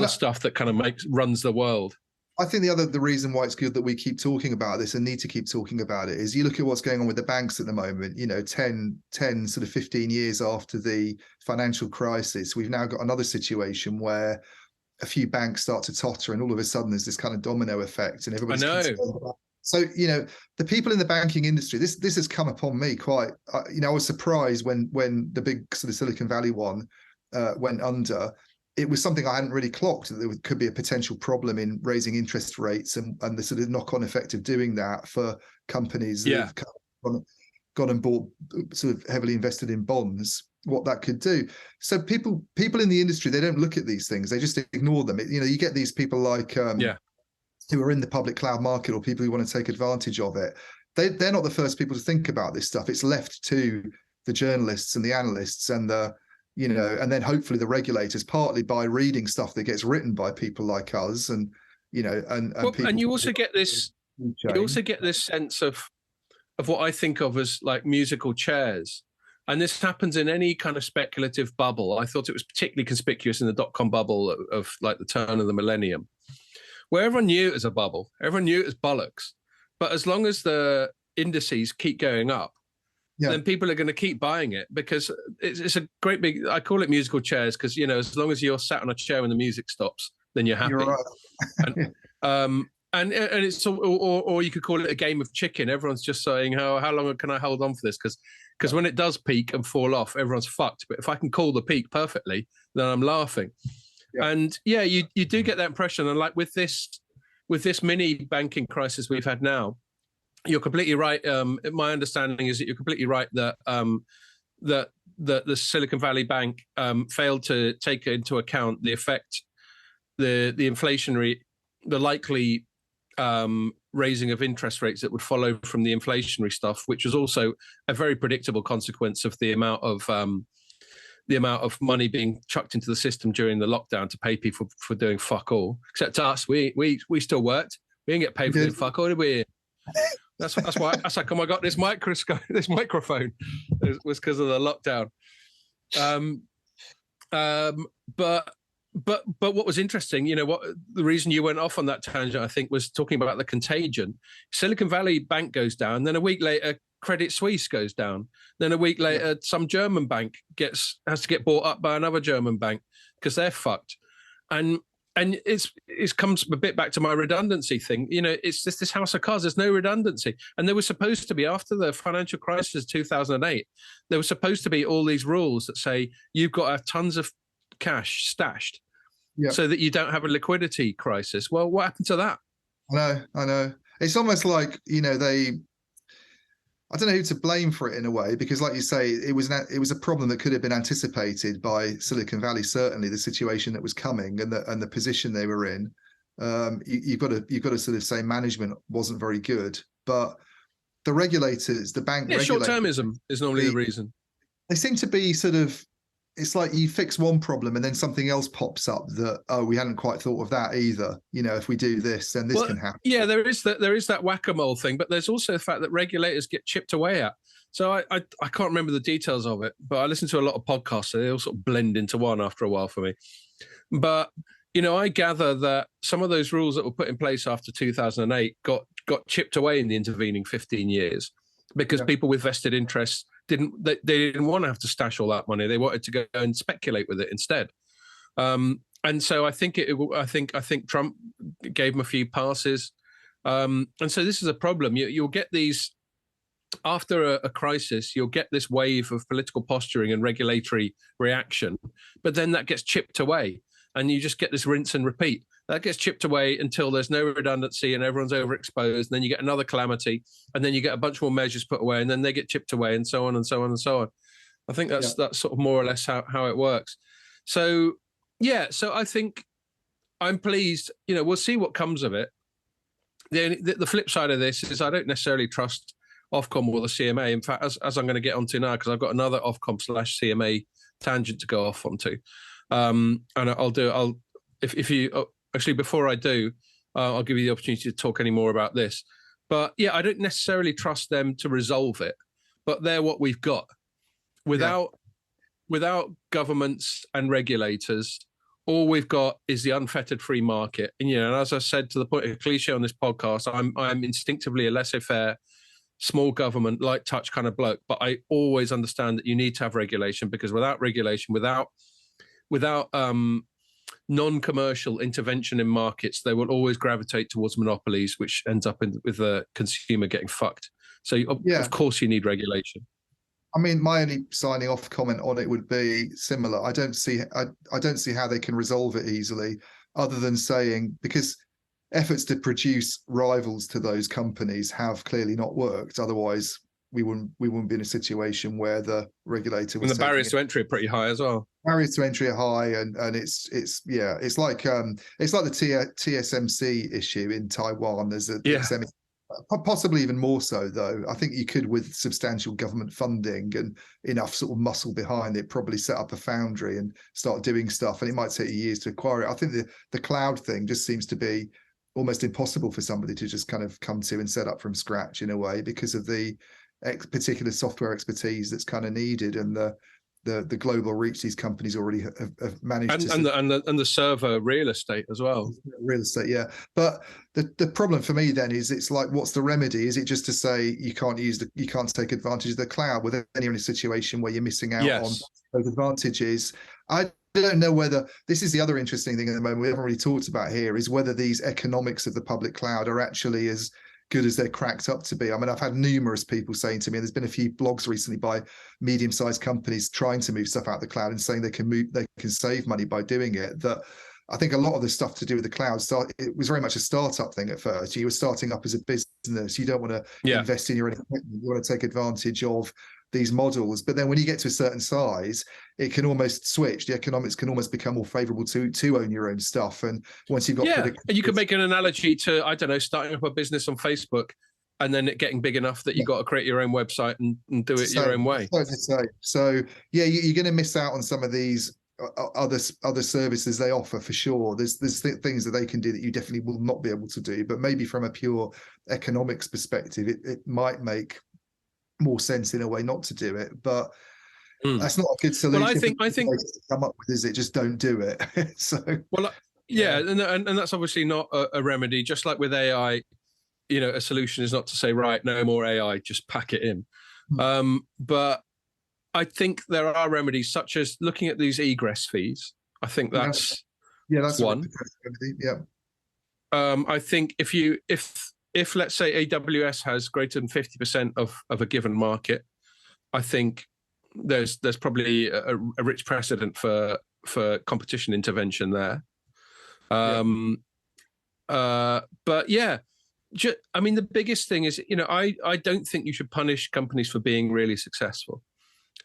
stuff that kind of runs the world. I think the reason why it's good that we keep talking about this and need to keep talking about it is you look at what's going on with the banks at the moment, 10 sort of 15 years after the financial crisis, we've now got another situation where a few banks start to totter and all of a sudden there's this kind of domino effect and everybody's concerned about. So, the people in the banking industry, this has come upon me quite, I was surprised when the big sort of Silicon Valley one went under. It was something I hadn't really clocked, that there could be a potential problem in raising interest rates and the sort of knock-on effect of doing that for companies that have gone and bought sort of heavily invested in bonds, what that could do. So people in the industry, they don't look at these things. They just ignore them. You get these people like who are in the public cloud market or people who want to take advantage of it. They're not the first people to think about this stuff. It's left to the journalists and the analysts and and then hopefully the regulators, partly by reading stuff that gets written by people like us, and and you also get this. You also get this sense of what I think of as like musical chairs, and this happens in any kind of speculative bubble. I thought it was particularly conspicuous in the dot-com bubble of like the turn of the millennium, where everyone knew it was a bubble, everyone knew it was bollocks, but as long as the indices keep going up, then people are going to keep buying it because it's a great big, I call it musical chairs because, as long as you're sat on a chair when the music stops, then you're happy. You're right. and it's, or you could call it a game of chicken. Everyone's just saying, how long can I hold on for this? Because when it does peak and fall off, everyone's fucked. But if I can call the peak perfectly, then I'm laughing. Yeah. And you do get that impression. And like with this mini banking crisis we've had now, you're completely right. My understanding is that you're completely right that that the Silicon Valley Bank failed to take into account the effect, the inflationary, the likely raising of interest rates that would follow from the inflationary stuff, which was also a very predictable consequence of the amount of money being chucked into the system during the lockdown to pay people for doing fuck all. Except us, we still worked. We didn't get paid for doing fuck all, did we? That's why how come I got this microphone? It was because of the lockdown. But what was interesting, what the reason you went off on that tangent, I think, was talking about the contagion. Silicon Valley Bank goes down, then a week later, Credit Suisse goes down. Then a week later, some German bank has to get bought up by another German bank because they're fucked. And it comes a bit back to my redundancy thing. It's just this house of cards. There's no redundancy. And there was supposed to be, after the financial crisis of 2008, there was supposed to be all these rules that say you've got to have tons of cash stashed so that you don't have a liquidity crisis. Well, what happened to that? I know. It's almost like, I don't know who to blame for it in a way, because like you say, it was a problem that could have been anticipated by Silicon Valley. Certainly, the situation that was coming and the position they were in. You've got to sort of say management wasn't very good, but the regulators, the bank regulators, short-termism is normally the reason. They seem to be sort of. It's like you fix one problem and then something else pops up that, we hadn't quite thought of that either. If we do this, then this can happen. Yeah, there is that whack-a-mole thing, but there's also the fact that regulators get chipped away at. So I can't remember the details of it, but I listen to a lot of podcasts, so they all sort of blend into one after a while for me. But, I gather that some of those rules that were put in place after 2008 got chipped away in the intervening 15 years because people with vested interests they didn't want to have to stash all that money. They wanted to go and speculate with it instead. And so I think I think Trump gave them a few passes. And so this is a problem. You'll get these after a crisis. You'll get this wave of political posturing and regulatory reaction, but then that gets chipped away, and you just get this rinse and repeat. That gets chipped away until there's no redundancy and everyone's overexposed. And then you get another calamity, and then you get a bunch more measures put away, and then they get chipped away, and so on and so on and so on. I think that's sort of more or less how it works. So so I think I'm pleased. We'll see what comes of it. The flip side of this is I don't necessarily trust Ofcom or the CMA. In fact, as I'm going to get onto now, because I've got another Ofcom/CMA tangent to go off onto, and if you actually before I do, I'll give you the opportunity to talk any more about this. But yeah, I don't necessarily trust them to resolve it, but they're what we've got. Without governments and regulators, all we've got is the unfettered free market. And and as I said, to the point of cliche on this podcast, I'm instinctively a laissez-faire, small government, light touch kind of bloke. But I always understand that you need to have regulation, because without regulation, without non-commercial intervention in markets, they will always gravitate towards monopolies, which ends up with the consumer getting fucked. So of course you need regulation. I mean, my only signing off comment on it would be similar. I don't see how they can resolve it easily, other than saying, because efforts to produce rivals to those companies have clearly not worked. Otherwise, we wouldn't be in a situation where the regulator was. And the barriers to entry are pretty high as well. Barriers to entry are high, and it's like the TSMC issue in Taiwan. There's possibly even more so, though. I think you could, with substantial government funding and enough sort of muscle behind it, probably set up a foundry and start doing stuff. And it might take you years to acquire it. I think the cloud thing just seems to be almost impossible for somebody to just kind of come to and set up from scratch, in a way, because of the particular software expertise that's kind of needed, and the global reach these companies already have managed and the server real estate as well. Real estate, yeah. But the problem for me then is, it's like, what's the remedy? Is it just to say you can't take advantage of the cloud? Whether you're in a situation where you're missing out on those advantages. I don't know whether this is the other interesting thing at the moment we haven't really talked about here, is whether these economics of the public cloud are actually as good as they're cracked up to be. I mean, I've had numerous people saying to me, and there's been a few blogs recently by medium-sized companies trying to move stuff out of the cloud and saying they can save money by doing it. That I think a lot of the stuff to do with the cloud, it was very much a startup thing at first. You were starting up as a business. You don't want to invest in your own equipment. You want to take advantage of these models. But then when you get to a certain size, it can almost switch. The economics can almost become more favorable to own your own stuff. And once you've got and you could make an analogy to, I don't know, starting up a business on Facebook and then it getting big enough that you've got to create your own website and do it your own way. So you're going to miss out on some of these other services they offer, for sure. There's things that they can do that you definitely will not be able to do. But maybe from a pure economics perspective, it might make more sense in a way not to do it, but that's not a good solution. Well, I think to come up with, is it? Just don't do it. And that's obviously not a remedy. Just like with AI, a solution is not to say, right, no more AI, just pack it in. But I think there are remedies, such as looking at these egress fees. I think that's one. I think if let's say AWS has greater than 50% of a given market, I think there's probably a rich precedent for competition intervention there. But I mean, the biggest thing is, I don't think you should punish companies for being really successful.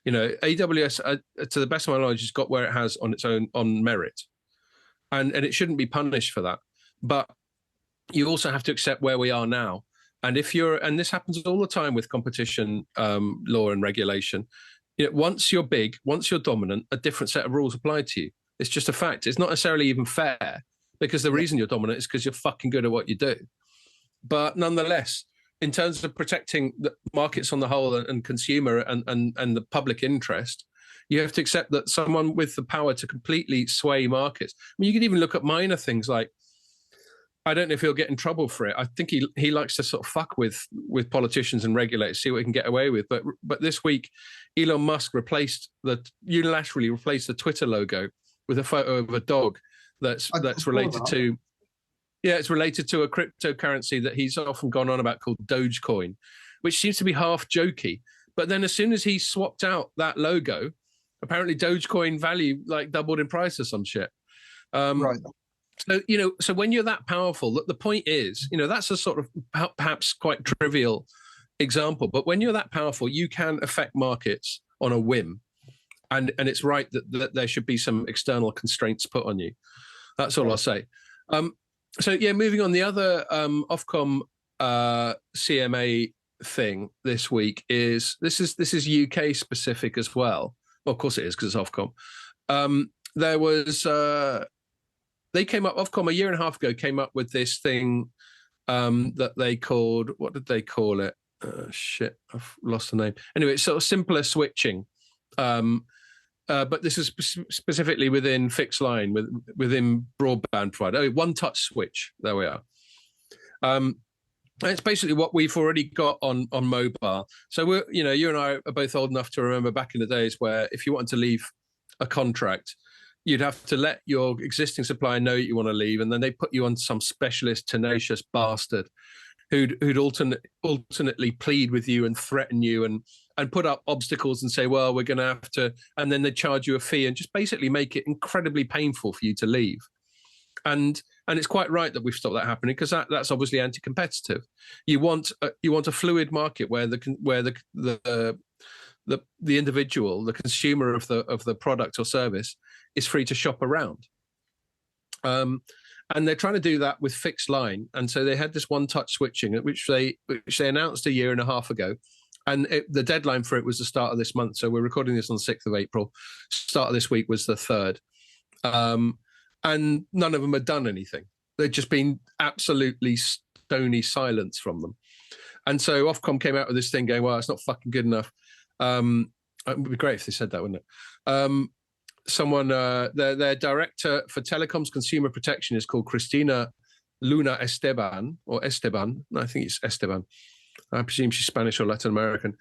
AWS, to the best of my knowledge, has got where it has on its own, on merit, and it shouldn't be punished for that. But you also have to accept where we are now. And and this happens all the time with competition law and regulation. Once you're big, once you're dominant, a different set of rules apply to you. It's just a fact. It's not necessarily even fair, because the reason you're dominant is because you're fucking good at what you do. But nonetheless, in terms of protecting the markets on the whole and consumer and the public interest, you have to accept that someone with the power to completely sway markets. I mean, you could even look at minor things like, I don't know if he'll get in trouble for it. I think he likes to sort of fuck with politicians and regulators, see what he can get away with. But this week, Elon Musk unilaterally replaced the Twitter logo with a photo of a dog that's related to. Yeah, it's related to a cryptocurrency that he's often gone on about called Dogecoin, which seems to be half jokey. But then as soon as he swapped out that logo, apparently Dogecoin value doubled in price or some shit. Right. So, so when you're that powerful, the point is, that's a sort of perhaps quite trivial example, but when you're that powerful, you can affect markets on a whim. And it's right that there should be some external constraints put on you. That's all I'll say. So yeah, moving on. The other Ofcom CMA thing this week is this is UK specific as well. Well, of course it is because it's Ofcom. There was they came up, Ofcom a year and a half ago came up with this thing that they called, what did they call it? Shit, I've lost the name. Anyway, it's sort of simpler switching. But this is specifically within fixed line, within broadband provider. Oh, one touch switch. There we are. It's basically what we've already got on mobile. So we're, you and I are both old enough to remember back in the days where if you wanted to leave a contract, you'd have to let your existing supplier know you want to leave, and then they put you on some specialist, tenacious bastard who'd alternately plead with you and threaten you and put up obstacles and say, well, we're going to have to, and then they charge you a fee and just basically make it incredibly painful for you to leave. And it's quite right that we've stopped that happening, because that's obviously anti-competitive. You want a fluid market where the individual, the consumer of the product or service, is free to shop around. And they're trying to do that with fixed line. And so they had this one-touch switching, which they announced a year and a half ago. And the deadline for it was the start of this month. So we're recording this on the 6th of April. Start of this week was the 3rd. And none of them had done anything. They'd just been absolutely stony silence from them. And so Ofcom came out with this thing going, well, it's not fucking good enough. It would be great if they said that, wouldn't it? Their director for Telecoms Consumer Protection is called Cristina Luna Esteban, or Esteban. No, I think it's Esteban. I presume she's Spanish or Latin American.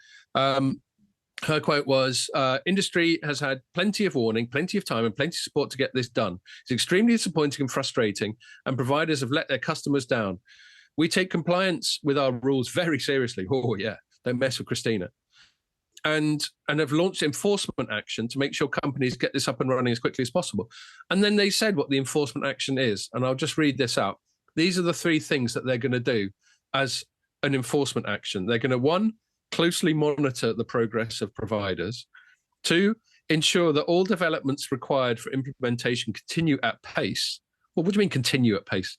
Her quote was, industry has had plenty of warning, plenty of time and plenty of support to get this done. It's extremely disappointing and frustrating, and providers have let their customers down. We take compliance with our rules very seriously. Oh yeah, don't mess with Christina. And have launched enforcement action to make sure companies get this up and running as quickly as possible. And then they said what the enforcement action is. And I'll just read this out. These are the 3 things that they're going to do as an enforcement action. They're going to, 1, closely monitor the progress of providers. 2, ensure that all developments required for implementation continue at pace. Well, what do you mean continue at pace?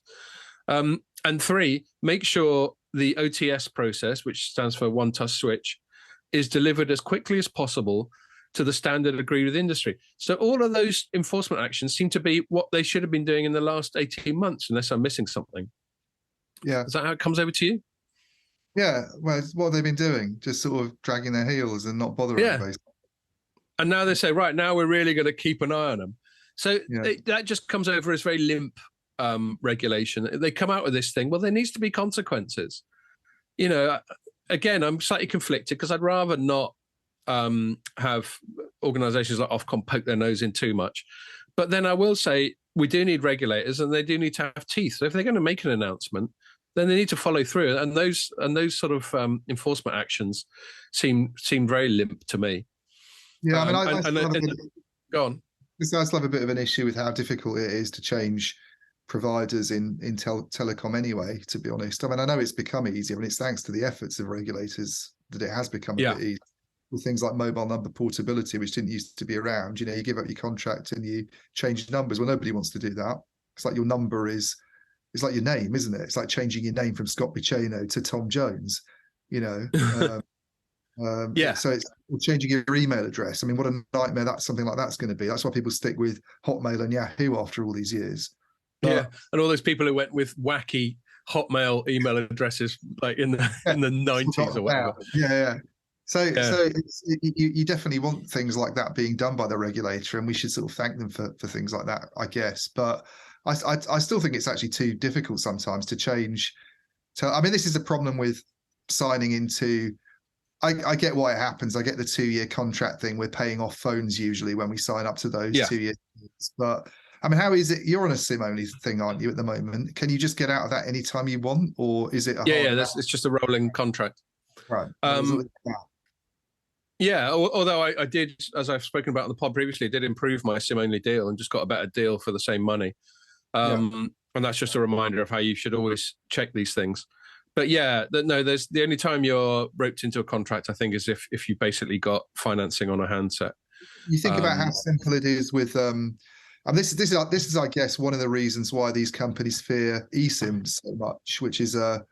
And 3, make sure the OTS process, which stands for one touch switch, is delivered as quickly as possible to the standard agreed with industry. So all of those enforcement actions seem to be what they should have been doing in the last 18 months, unless I'm missing something. Yeah. Is that how it comes over to you? Yeah. Well, it's what they've been doing, just sort of dragging their heels and not bothering. Yeah. Basically. And now they say, right, now we're really going to keep an eye on them. So that just comes over as very limp regulation. They come out with this thing. Well, there needs to be consequences. Again, I'm slightly conflicted because I'd rather not have organisations like Ofcom poke their nose in too much. But then I will say we do need regulators, and they do need to have teeth. So if they're going to make an announcement, then they need to follow through. And those sort of enforcement actions seem very limp to me. Yeah, I go on. I still have a bit of an issue with how difficult it is to change providers in telecom anyway, to be honest. I know it's become easier, and it's thanks to the efforts of regulators that it has become a bit easier. With things like mobile number portability, which didn't used to be around. You give up your contract and you change numbers. Well, nobody wants to do that. It's like your number it's like your name, isn't it? It's like changing your name from Scott Biceno to Tom Jones, So it's changing your email address. What a nightmare something like that's going to be. That's why people stick with Hotmail and Yahoo after all these years. And all those people who went with wacky Hotmail email addresses like in the 90s or whatever. So you definitely want things like that being done by the regulator, and we should sort of thank them for things like that, I guess. But I still think it's actually too difficult sometimes to change. This is a problem with signing into. I get why it happens. I get the 2-year contract thing. We're paying off phones usually when we sign up to those 2 years. But how is it? You're on a SIM-only thing, aren't you, at the moment? Can you just get out of that anytime you want, or is it? It's just a rolling contract. Right. Although I did, as I've spoken about on the pod previously, I did improve my SIM-only deal and just got a better deal for the same money. And that's just a reminder of how you should always check these things. But there's the only time you're roped into a contract, I think, is if you basically got financing on a handset. You think about how simple it is with and this is I guess one of the reasons why these companies fear eSIMs so much, which is a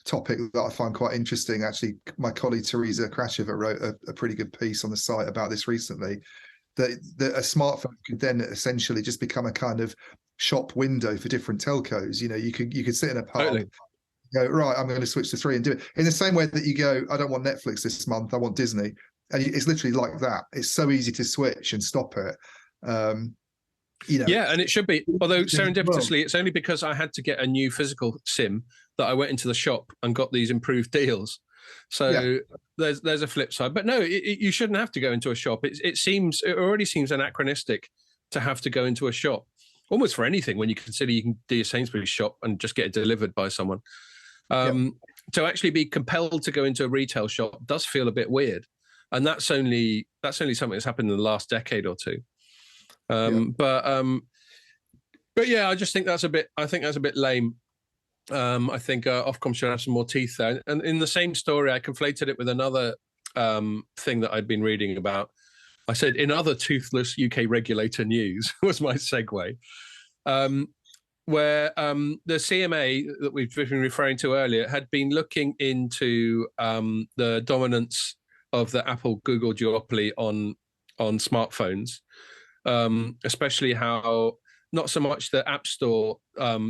topic that I find quite interesting. Actually, my colleague Teresa Krasheva wrote a pretty good piece on the site about this recently. That a smartphone could then essentially just become a kind of shop window for different telcos. You could sit in a pub, totally. Go, right, I'm going to switch to 3 and do it in the same way that you go, I don't want Netflix this month, I want Disney. And it's literally like that. It's so easy to switch and stop it. Yeah, and it should be. Although serendipitously, it's only because I had to get a new physical SIM that I went into the shop and got these improved deals. So there's a flip side. But no, you shouldn't have to go into a shop. It already seems anachronistic to have to go into a shop, almost for anything, when you consider you can do your Sainsbury's shop and just get it delivered by someone. To actually be compelled to go into a retail shop does feel a bit weird. And that's only something that's happened in the last decade or two. But yeah, I just think that's a bit lame. I think Ofcom should have some more teeth there. And in the same story, I conflated it with another thing that I'd been reading about. I said, in other toothless UK regulator news was my segue, where the CMA that we've been referring to earlier had been looking into the dominance of the Apple-Google duopoly on smartphones, especially how not so much the App Store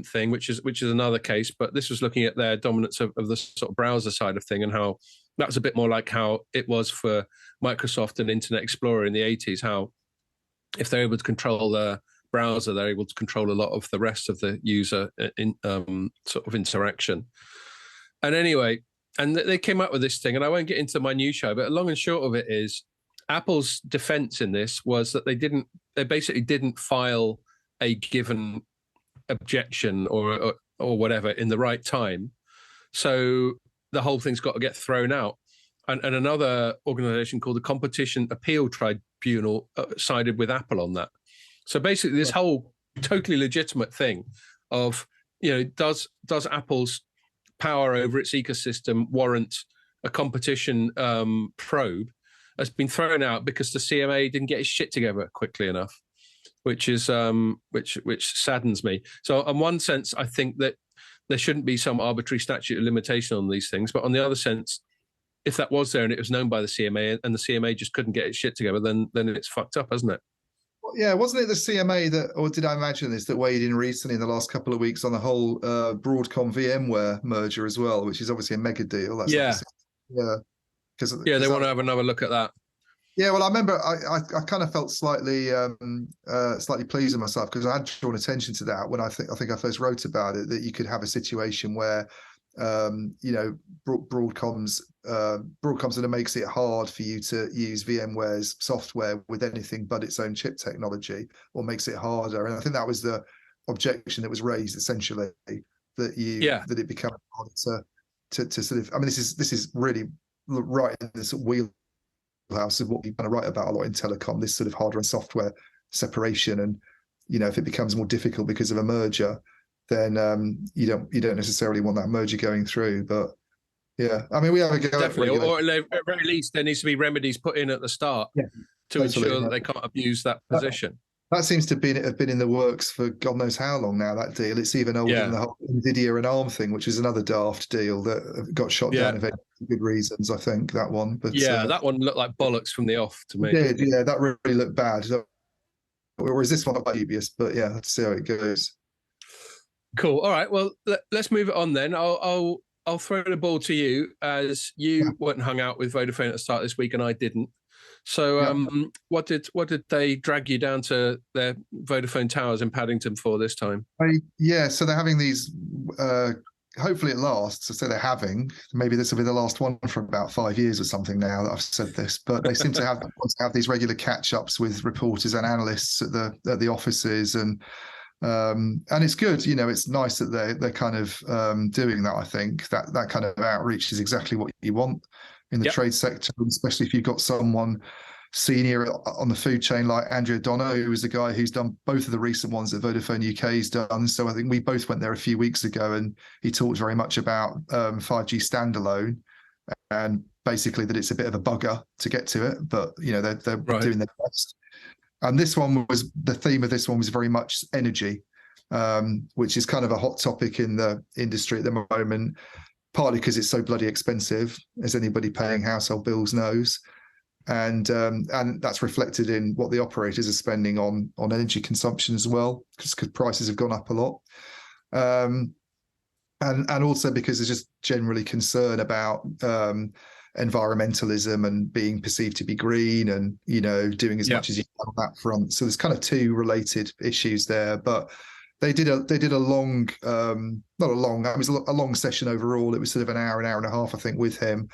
thing, which is another case, but this was looking at their dominance of the sort of browser side of thing, and how that's a bit more like how it was for Microsoft and Internet Explorer in the 80s, how if they're able to control the browser, they're able to control a lot of the rest of the user sort of interaction. And anyway, and they came up with this thing, and I won't get into the minutiae, but long and short of it is Apple's defense in this was that they basically didn't file a given objection or whatever in the right time. So the whole thing's got to get thrown out. And another organization called the Competition Appeal Tribunal sided with Apple on that. So basically this whole totally legitimate thing of, does Apple's power over its ecosystem warrant a competition probe has been thrown out because the CMA didn't get his shit together quickly enough, which is which saddens me. So in one sense, I think that there shouldn't be some arbitrary statute of limitation on these things. But on the other sense, if that was there and it was known by the CMA and the CMA just couldn't get its shit together, then it's fucked up, hasn't it? Yeah, wasn't it the CMA that, or did I imagine this, that weighed in recently in the last couple of weeks on the whole Broadcom VMware merger as well, which is obviously a mega deal. That's they want to have another look at that. Yeah, well, I remember I kind of felt slightly pleased with myself because I had drawn attention to that when I think I first wrote about it, that you could have a situation where Broadcom's that makes it hard for you to use VMware's software with anything but its own chip technology, or makes it harder. And I think that was the objection that was raised, essentially, that it becomes harder to sort of. I mean, this is really right in this wheelhouse of what we kind of write about a lot in telecom. This sort of hardware and software separation, and if it becomes more difficult because of a merger, then you don't necessarily want that merger going through. But yeah, I mean, we have a go. Definitely, or at the very least, there needs to be remedies put in at the start to ensure that they can't abuse that position. That seems to have been in the works for God knows how long now, that deal. It's even older than the whole NVIDIA and ARM thing, which is another daft deal that got shot down for good reasons, I think, that one. But that one looked like bollocks from the off to me. Yeah, that really looked bad. Whereas this one looked dubious, but yeah, let's see how it goes. Cool. All right. Well, let's move it on then. I'll throw the ball to you, as you went and hung out with Vodafone at the start of this week, and I didn't. So, what did they drag you down to their Vodafone towers in Paddington for this time? So they're having these. Hopefully, it lasts. So they're having. Maybe this will be the last one for about 5 years or something now that I've said this. But they seem to have these regular catch-ups with reporters and analysts at the offices, and it's good. It's nice that they're kind of doing that. I think that kind of outreach is exactly what you want in the trade sector, especially if you've got someone senior on the food chain, like Andrew O'Donnell, who was the guy who's done both of the recent ones that Vodafone UK's done. So I think we both went there a few weeks ago, and he talked very much about 5G standalone, and basically that it's a bit of a bugger to get to it, but they're doing their best. And this one was, the theme of this one was very much energy, which is kind of a hot topic in the industry at the moment, partly because it's so bloody expensive, as anybody paying household bills knows. And that's reflected in what the operators are spending on energy consumption as well, because prices have gone up a lot. And also because there's just generally concern about environmentalism and being perceived to be green, and doing as much as you can on that front. So there's kind of two related issues there. But they did a long, not a long, it was a long session overall. It was sort of an hour and a half, I think, with him.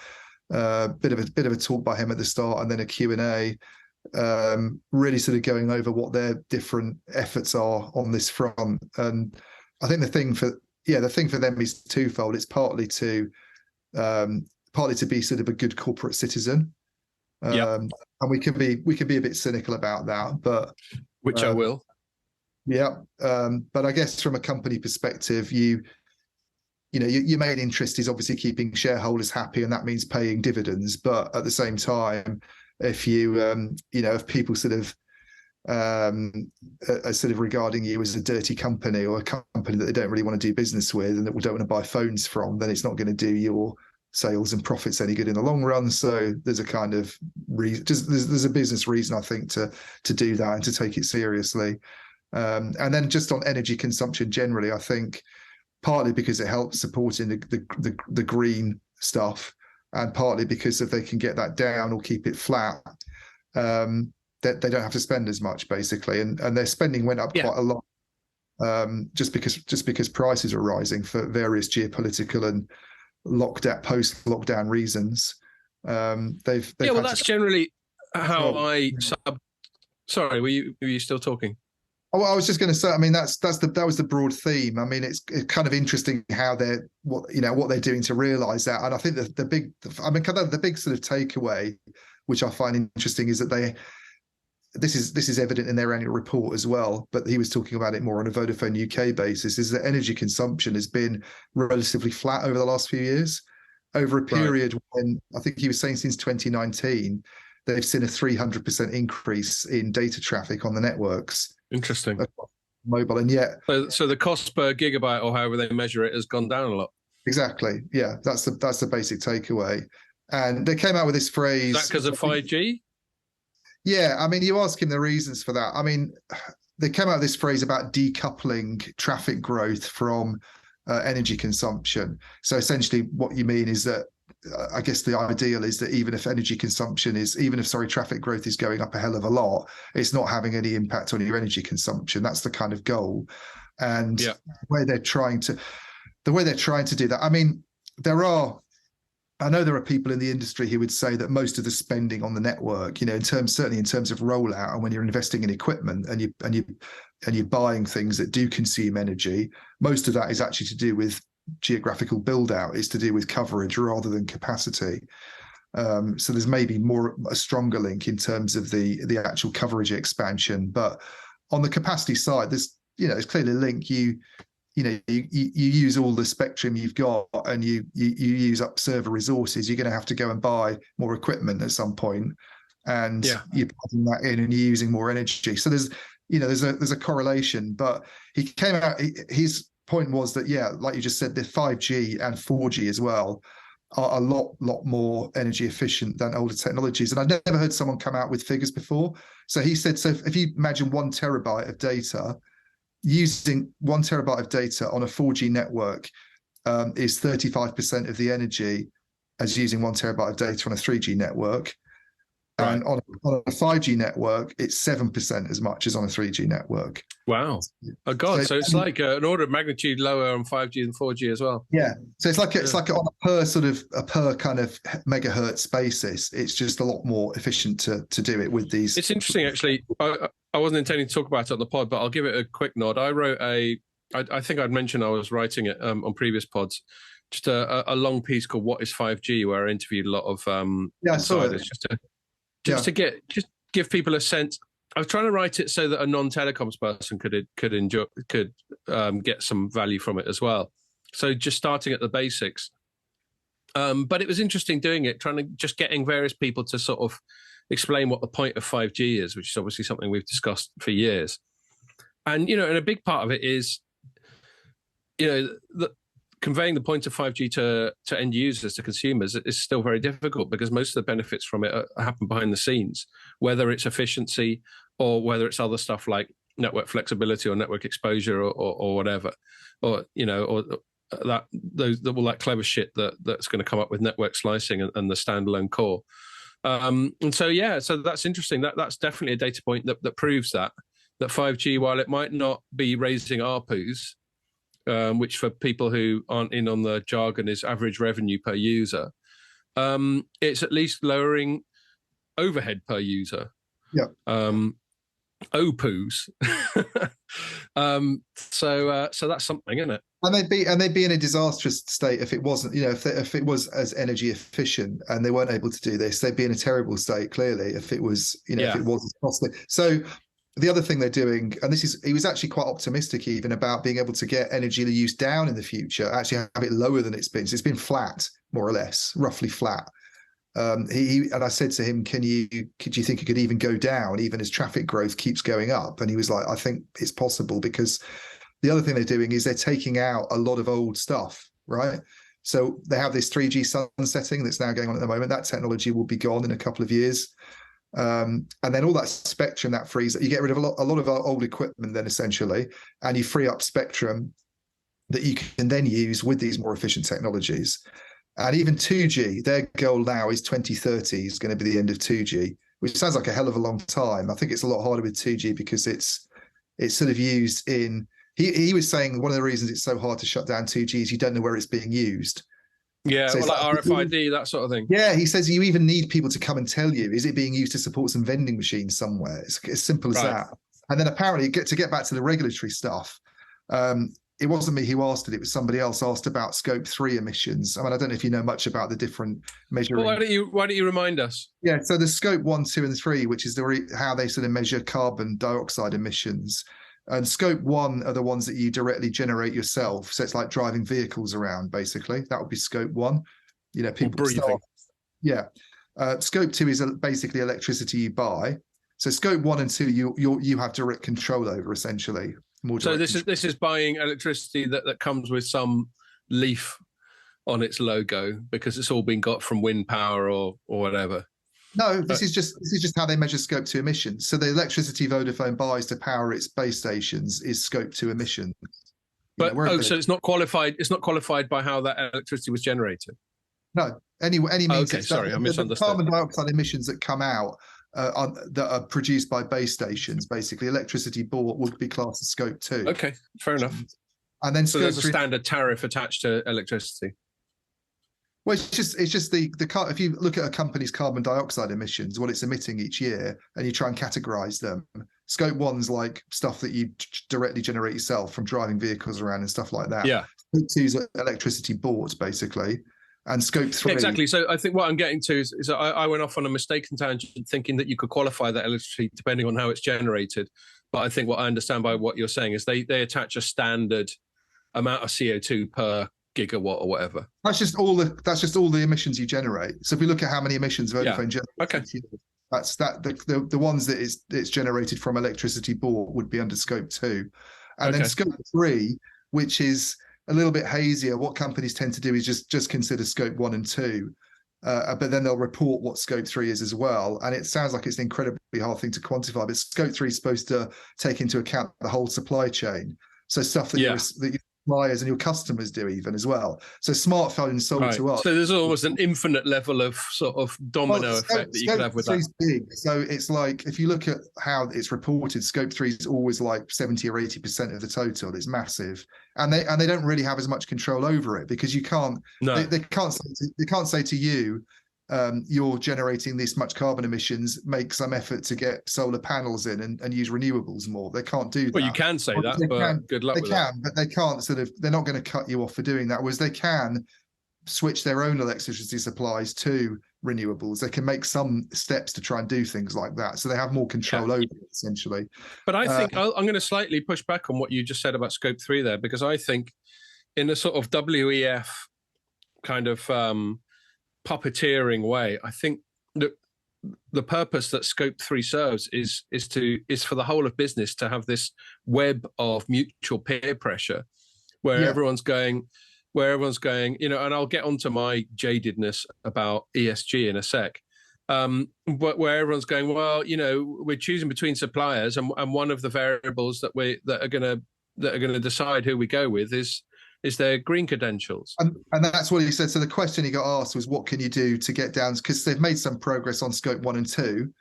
Bit of a talk by him at the start, and then a Q&A, really sort of going over what their different efforts are on this front. And I think the thing for them is twofold. It's partly to be sort of a good corporate citizen, and we can be a bit cynical about that, but which I will. But I guess from a company perspective, your main interest is obviously keeping shareholders happy, and that means paying dividends. But at the same time, if if people sort of are sort of regarding you as a dirty company, or a company that they don't really want to do business with and that we don't want to buy phones from, then it's not going to do your sales and profits any good in the long run. So there's a kind of there's a business reason, I think, to do that and to take it seriously. And then just on energy consumption generally, I think partly because it helps supporting the green stuff, and partly because if they can get that down or keep it flat, that they don't have to spend as much, basically, and their spending went up quite a lot, just because prices are rising for various geopolitical and post-lockdown reasons. That's generally how Sorry, were you still talking? Oh, I was just going to say, I mean, that was the broad theme. I mean, it's kind of interesting how what they're doing to realise that. And I think the big sort of takeaway, which I find interesting, is that this is evident in their annual report as well, but he was talking about it more on a Vodafone UK basis, is that energy consumption has been relatively flat over the last few years, over a period when I think he was saying since 2019, they've seen a 300% increase in data traffic on the networks. Interesting. Mobile, and yet so the cost per gigabyte, or however they measure it, has gone down a lot. Exactly. Yeah, that's the basic takeaway. And they came out with this phrase. Is that because of 5G? Yeah, I mean, you ask him the reasons for that. I mean, they came out with this phrase about decoupling traffic growth from energy consumption. So essentially, what you mean is that I guess the ideal is that even if traffic growth is going up a hell of a lot, it's not having any impact on your energy consumption. That's the kind of goal. And the way they're trying to do that, I mean, I know there are people in the industry who would say that most of the spending on the network, certainly in terms of rollout, and when you're investing in equipment and you're buying things that do consume energy, most of that is actually to do with geographical build out, is to do with coverage rather than capacity. So there's maybe a stronger link in terms of the actual coverage expansion. But on the capacity side, there's clearly a link. You use all the spectrum you've got, and you use up server resources. You're going to have to go and buy more equipment at some point, and you're plugging that in, and you're using more energy. So there's a correlation. But he came out. His point was that like you just said, the 5G and 4G as well are a lot more energy efficient than older technologies. And I've never heard someone come out with figures before. So he said, so if you imagine 1 terabyte of data, using 1 terabyte of data on a 4G network is 35% of the energy as using 1 terabyte of data on a 3G network. Right. And on a 5G network, it's 7% as much as on a 3G network. Wow. Oh God. So it's like an order of magnitude lower on 5G than 4G as well. Yeah. So it's like on a per kind of megahertz basis, it's just a lot more efficient to do it with these. It's interesting, actually. I wasn't intending to talk about it on the pod, but I'll give it a quick nod. I wrote I think I'd mentioned I was writing it on previous pods, just a long piece called "What is 5G," where I interviewed a lot of I saw it. just give people a sense. I was trying to write it so that a non-telecoms person could get some value from it as well. So just starting at the basics. But it was interesting doing it, getting various people to sort of explain what the point of 5G is, which is obviously something we've discussed for years. And, and a big part of it is, conveying the point of 5G to end users, to consumers, is still very difficult because most of the benefits from it happen behind the scenes, whether it's efficiency or whether it's other stuff like network flexibility or network exposure or whatever, or that clever shit that's going to come up with network slicing and the standalone core. So that's interesting. That's definitely a data point that proves that 5G, while it might not be raising ARPUs, which for people who aren't in on the jargon is average revenue per user, it's at least lowering overhead per user. Yeah. OPUs. So that's something, isn't it? And they'd be in a disastrous state if it wasn't, if it was as energy efficient and they weren't able to do this, they'd be in a terrible state, clearly, if it was, if it wasn't costly. So the other thing they're doing, and he was actually quite optimistic even about being able to get energy use down in the future, actually have it lower than it's been. So it's been flat, more or less, roughly flat. And I said to him, could you think it could even go down even as traffic growth keeps going up? And he was like, I think it's possible, because the other thing they're doing is they're taking out a lot of old stuff, right? So they have this 3G sunsetting that's now going on at the moment. That technology will be gone in a couple of years. And then all that spectrum that frees, you get rid of a lot of our old equipment then, essentially, and you free up spectrum that you can then use with these more efficient technologies. And even 2G, their goal now is 2030 is going to be the end of 2G, which sounds like a hell of a long time. I think it's a lot harder with 2G because it's sort of used in, he was saying one of the reasons it's so hard to shut down 2G is you don't know where it's being used. Yeah, so like RFID, that sort of thing. Yeah, he says you even need people to come and tell you, is it being used to support some vending machines somewhere? It's as simple as that. And then apparently, to get back to the regulatory stuff, it wasn't me who asked it. It was somebody else asked about Scope 3 emissions. I mean, I don't know if you know much about the different measuring. Well, why don't you remind us? Yeah, so the Scope 1, 2, and 3, which is how they sort of measure carbon dioxide emissions. And Scope 1 are the ones that you directly generate yourself. So it's like driving vehicles around, basically. That would be Scope 1. People breathing. Yeah. Scope 2 is basically electricity you buy. So Scope 1 and 2, you have direct control over, essentially. So this is buying electricity that comes with some leaf on its logo because it's all been got from wind power or whatever. No, this is just how they measure Scope 2 emissions. So the electricity Vodafone buys to power its base stations is Scope 2 emissions. But so it's not qualified. It's not qualified by how that electricity was generated. No, any means. Okay, sorry, I misunderstood. The carbon dioxide emissions that come out that are produced by base stations, basically electricity bought, would be classed as Scope 2. Okay, fair enough. And then so there's a standard tariff attached to electricity. Well, it's just if you look at a company's carbon dioxide emissions, what it's emitting each year, and you try and categorize them, Scope 1's like stuff that you directly generate yourself from driving vehicles around and stuff like that. Yeah. Scope 2 is electricity bought, basically. And Scope 3. Yeah, exactly. So I think what I'm getting to is I went off on a mistaken tangent thinking that you could qualify that electricity depending on how it's generated. But I think what I understand by what you're saying is they attach a standard amount of CO2 per gigawatt or whatever. That's just all the emissions you generate. So if we look at how many emissions Vodafone generates, okay, that's the ones that it's generated from electricity bought would be under Scope 2. And then Scope 3, which is a little bit hazier, what companies tend to do is just consider Scope 1 and 2. But then they'll report what Scope 3 is as well. And it sounds like it's an incredibly hard thing to quantify, but Scope 3 is supposed to take into account the whole supply chain. So stuff that your suppliers and your customers do even as well. So smartphones sold to us. So there's almost an infinite level of sort of domino effect that you could have with that. Big. So it's like, if you look at how it's reported, Scope 3 is always like 70 or 80% of the total. It's massive. And they don't really have as much control over it because you can't, they can't say to you, you're generating this much carbon emissions, make some effort to get solar panels in and use renewables more. They can't do that. Well, you can say that, but good luck with that. But they can't they're not going to cut you off for doing that, whereas they can switch their own electricity supplies to renewables. They can make some steps to try and do things like that, so they have more control over it, essentially. But I think I'm going to slightly push back on what you just said about Scope 3 there, because I think in a sort of WEF kind of puppeteering way, I think that the purpose that Scope 3 serves is for the whole of business to have this web of mutual peer pressure where everyone's going, and I'll get onto my jadedness about ESG in a sec. But where everyone's going, well, we're choosing between suppliers, and one of the variables that are going to decide who we go with is their green credentials. And that's what he said. So the question he got asked was, what can you do to get down? Because they've made some progress on Scope 1 and 2.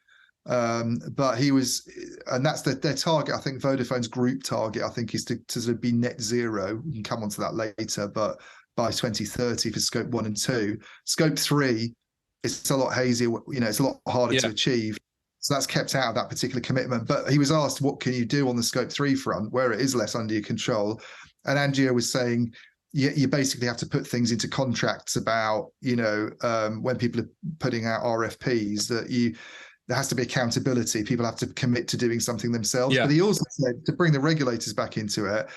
But and that's their target. I think Vodafone's group target, I think, is to sort of be net zero. We can come onto that later, but by 2030 for Scope 1 and 2. Scope 3, it's a lot hazier, it's a lot harder to achieve. So that's kept out of that particular commitment. But he was asked, what can you do on the Scope 3 front, where it is less under your control? And Andrea was saying, you basically have to put things into contracts about, when people are putting out RFPs, that there has to be accountability. People have to commit to doing something themselves. But he also said, to bring the regulators back into it,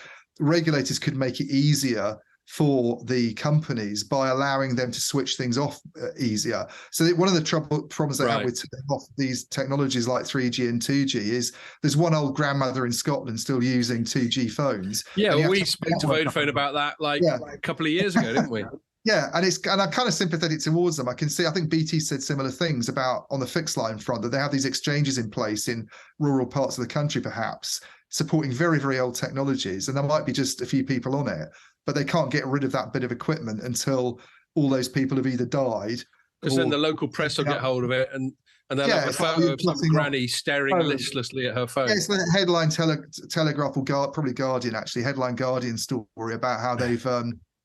regulators could make it easier for the companies by allowing them to switch things off easier. So one of the problems they have with off these technologies like 3G and 2G is there's one old grandmother in Scotland still using 2G phones. Yeah, well, we spoke to Vodafone about that a couple of years ago, didn't we? Yeah, and I'm kind of sympathetic towards them. I think BT said similar things about on the fixed line front, that they have these exchanges in place in rural parts of the country, perhaps supporting very, very old technologies, and there might be just a few people on it, but they can't get rid of that bit of equipment until all those people have either died. Because then the local press will get hold of it, and they'll have a photo of some granny staring listlessly at her phone. Yeah, it's the headline Telegraph, or probably Guardian, actually, headline Guardian story about how they've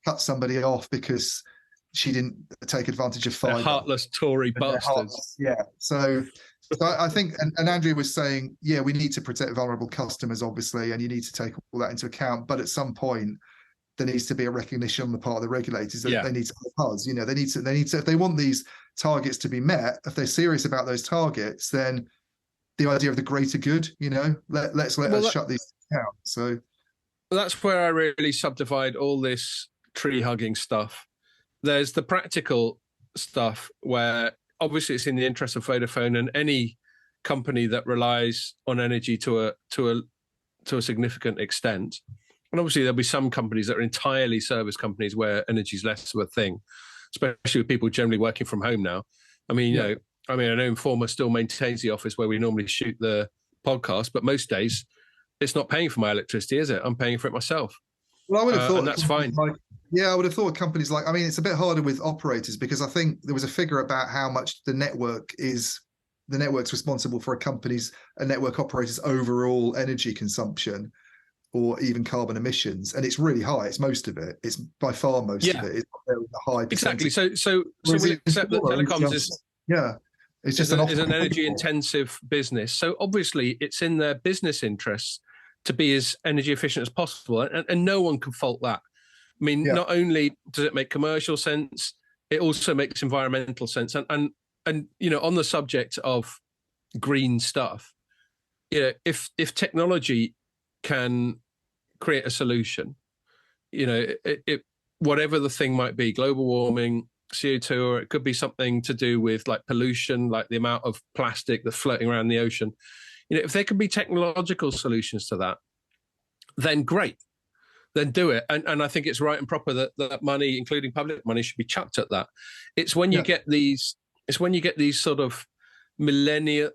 cut somebody off because she didn't take advantage of fibre. Heartless Tory bastards. Yeah, so I think, and Andrew was saying, we need to protect vulnerable customers, obviously, and you need to take all that into account. But at some point, there needs to be a recognition on the part of the regulators that they need to help us. They need to, if they want these targets to be met, if they're serious about those targets, then the idea of the greater good, let's let us shut these down. So that's where I really subdivide all this tree hugging stuff. There's the practical stuff where obviously it's in the interest of Vodafone and any company that relies on energy to a significant extent. And obviously there'll be some companies that are entirely service companies where energy is less of a thing, especially with people generally working from home now. I know Informa still maintains the office where we normally shoot the podcast, but most days it's not paying for my electricity, is it? I'm paying for it myself. Well, I would have thought, and that's fine. I would have thought companies like, it's a bit harder with operators, because I think there was a figure about how much the network's responsible for a network operator's overall energy consumption, or even carbon emissions, and it's really high. It's most of it. It's by far most of it. It's a high percentage. Exactly. So we accept that telecoms it's just an energy intensive business. So obviously it's in their business interests to be as energy efficient as possible, and no one can fault that. Not only does it make commercial sense, it also makes environmental sense. And on the subject of green stuff, if technology can create a solution, whatever the thing might be, global warming, CO2, or it could be something to do with like pollution, like the amount of plastic that's floating around the ocean. If there can be technological solutions to that, then great, then do it. And I think it's right and proper that money, including public money, should be chucked at that. It's when you get these sort of millenarian,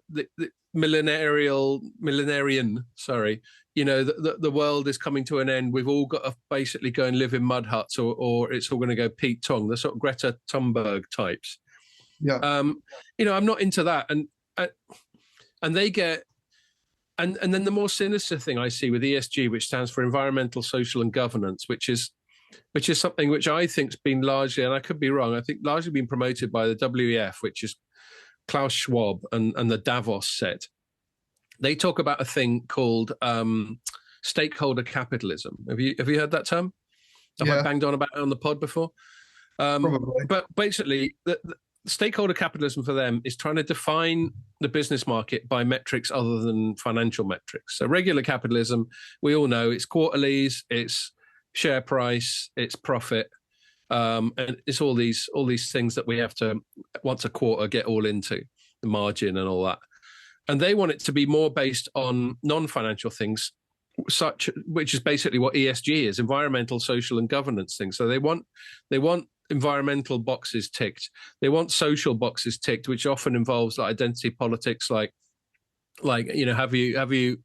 the world is coming to an end. We've all got to basically go and live in mud huts, or it's all going to go Pete Tong, the sort of Greta Thunberg types. Yeah. I'm not into that. And they get, and then the more sinister thing I see with ESG, which stands for environmental, social, and governance, which is something which I think's been largely, and I could be wrong, I think largely been promoted by the WEF, which is Klaus Schwab and the Davos set. They talk about a thing called stakeholder capitalism. Have you heard that term? Have I banged on about it on the pod before? Probably. But basically, stakeholder capitalism for them is trying to define the business market by metrics other than financial metrics. So regular capitalism, we all know it's quarterlies, it's share price, it's profit, and it's all these things that we have to once a quarter get all into, the margin and all that. And they want it to be more based on non-financial things, which is basically what ESG is: environmental, social, and governance things. So they want environmental boxes ticked. They want social boxes ticked, which often involves like identity politics, like have you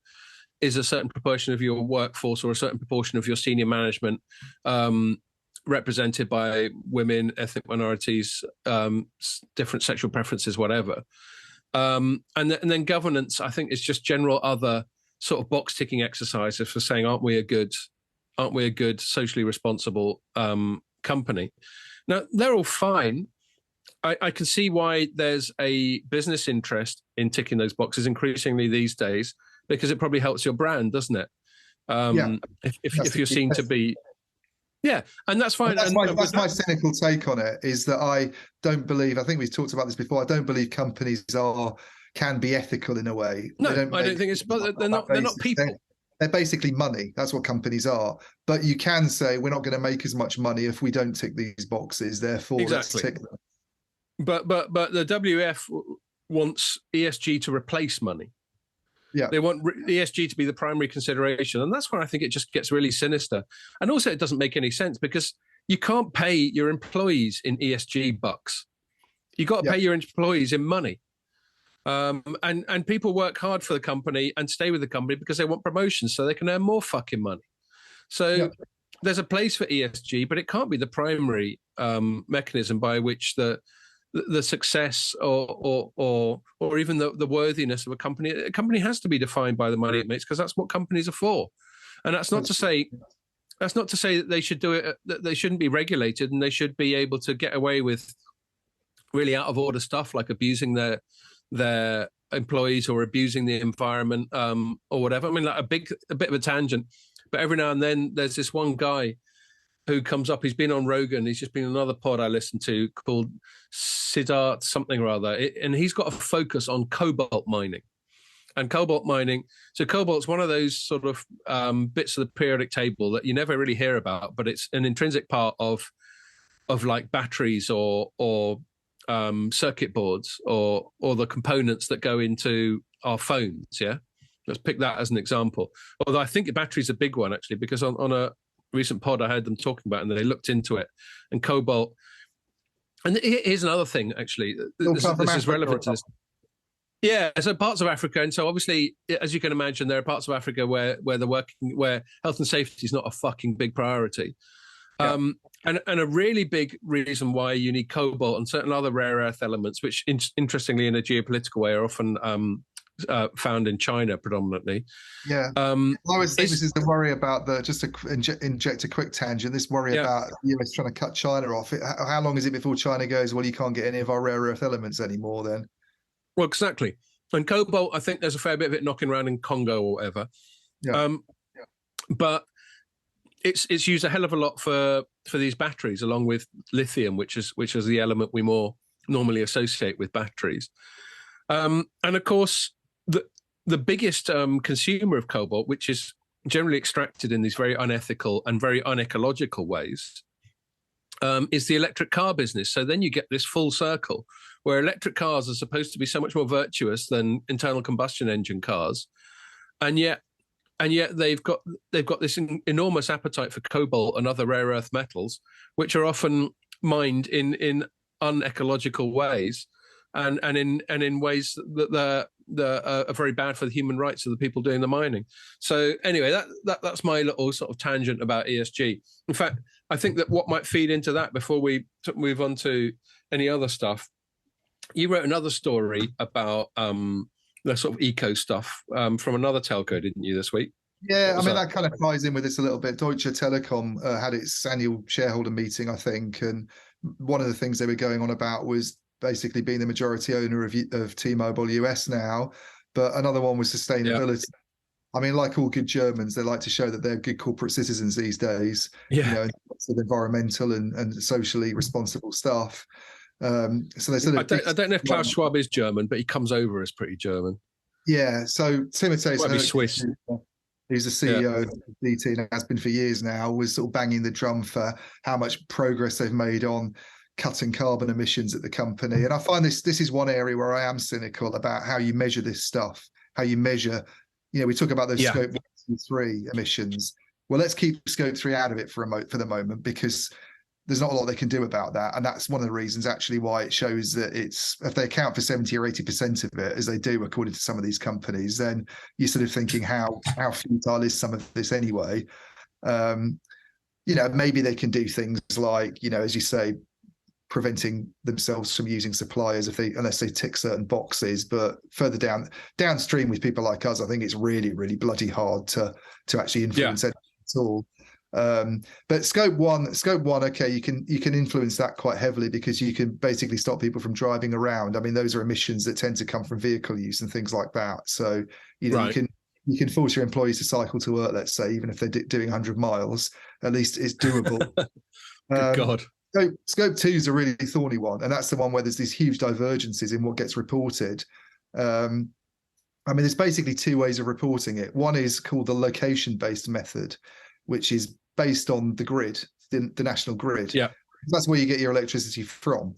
is a certain proportion of your workforce or a certain proportion of your senior management represented by women, ethnic minorities, different sexual preferences, whatever. And then governance, I think, is just general other sort of box ticking exercises for saying, aren't we a good socially responsible company? Now, they're all fine. I can see why there's a business interest in ticking those boxes increasingly these days, because it probably helps your brand, doesn't it? If you're seen to be, and that's fine. That's my cynical take on it, is that I don't believe, I think we've talked about this before, I don't believe companies can be ethical in a way. No, I don't think it's, but they're not people. They're basically money. That's what companies are. But you can say, we're not going to make as much money if we don't tick these boxes. Therefore, exactly. Let's tick them. But the WF wants ESG to replace money. Yeah, they want ESG to be the primary consideration, and that's where I think it just gets really sinister. And also, it doesn't make any sense because you can't pay your employees in ESG bucks. You got to pay your employees in money. And people work hard for the company and stay with the company because they want promotions so they can earn more fucking money. So there's a place for ESG, but it can't be the primary mechanism by which the success or even the worthiness of a company has to be defined by the money it makes, because that's what companies are for. And that's not to say that they should do it, that they shouldn't be regulated and they should be able to get away with really out of order stuff like abusing their employees or abusing the environment or whatever. I mean, like a bit of a tangent, but every now and then there's this one guy who comes up. He's been on Rogan. He's just been on another pod I listened to called Siddharth something or other, and he's got a focus on cobalt mining. And cobalt mining, so cobalt's one of those sort of bits of the periodic table that you never really hear about, but it's an intrinsic part of like batteries or circuit boards or the components that go into our phones. Yeah, let's pick that as an example. Although I think battery's a big one actually, because on a recent pod I heard them talking about, and they looked into it, and cobalt. And here's another thing actually. This is relevant to this. Yeah, so parts of Africa, and so obviously, as you can imagine, there are parts of Africa where health and safety is not a fucking big priority. Yeah. And a really big reason why you need cobalt and certain other rare earth elements, which interestingly in a geopolitical way are often found in China predominantly. Yeah. I always think this is the worry about just to inject a quick tangent, this worry about the US trying to cut China off. How long is it before China goes, well, you can't get any of our rare earth elements anymore then? Well, exactly. And cobalt, I think there's a fair bit of it knocking around in Congo or whatever. Yeah. But it's used a hell of a lot for these batteries, along with lithium, which is the element we more normally associate with batteries. And of course, the biggest consumer of cobalt, which is generally extracted in these very unethical and very unecological ways, is the electric car business. So then you get this full circle where electric cars are supposed to be so much more virtuous than internal combustion engine cars, and yet they've got this enormous appetite for cobalt and other rare earth metals, which are often mined in unecological ways, and in ways that are very bad for the human rights of the people doing the mining. So anyway, that's my little sort of tangent about ESG. In fact, I think that what might feed into that before we move on to any other stuff, you wrote another story about the sort of eco stuff from another telco, didn't you, this week? Yeah, I mean, that kind of ties in with this a little bit. Deutsche Telekom had its annual shareholder meeting, I think, and one of the things they were going on about was basically being the majority owner of T-Mobile US now, but another one was sustainability. Yeah. I mean, like all good Germans, they like to show that they're good corporate citizens these days, you know, lots of environmental and socially responsible stuff. So they sort of. I don't know if Klaus Schwab is German, but he comes over as pretty German. Yeah. So Timotej, Swiss. who's the CEO of DT and has been for years now, was sort of banging the drum for how much progress they've made on cutting carbon emissions at the company. And I find this is one area where I am cynical about how you measure this stuff, how you measure, we talk about those scope 1, 2, 3 emissions. Well, let's keep scope 3 out of it for the moment, because there's not a lot they can do about that. And that's one of the reasons actually why it shows that if they account for 70 or 80% of it, as they do according to some of these companies, then you're sort of thinking how futile is some of this anyway. Maybe they can do things like, as you say, preventing themselves from using suppliers unless they tick certain boxes. But further downstream with people like us, I think it's really, really bloody hard to actually influence it at all. But scope one, okay, you can influence that quite heavily, because you can basically stop people from driving around. I mean, those are emissions that tend to come from vehicle use and things like that. So you can force your employees to cycle to work, let's say, even if they're doing 100 miles. At least it's doable. Good God. So scope 2 is a really thorny one, and that's the one where there's these huge divergences in what gets reported. There's basically 2 ways of reporting it. One is called the location-based method, which is based on the grid, the national grid. Yeah. That's where you get your electricity from.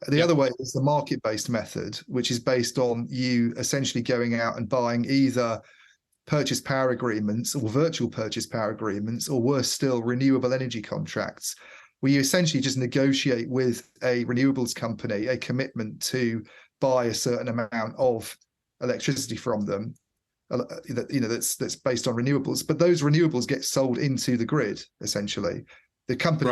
The other way is the market-based method, which is based on you essentially going out and buying either purchase power agreements or virtual purchase power agreements, or worse still, renewable energy contracts, where you essentially just negotiate with a renewables company a commitment to buy a certain amount of electricity from them, that's based on renewables. But those renewables get sold into the grid, essentially. The company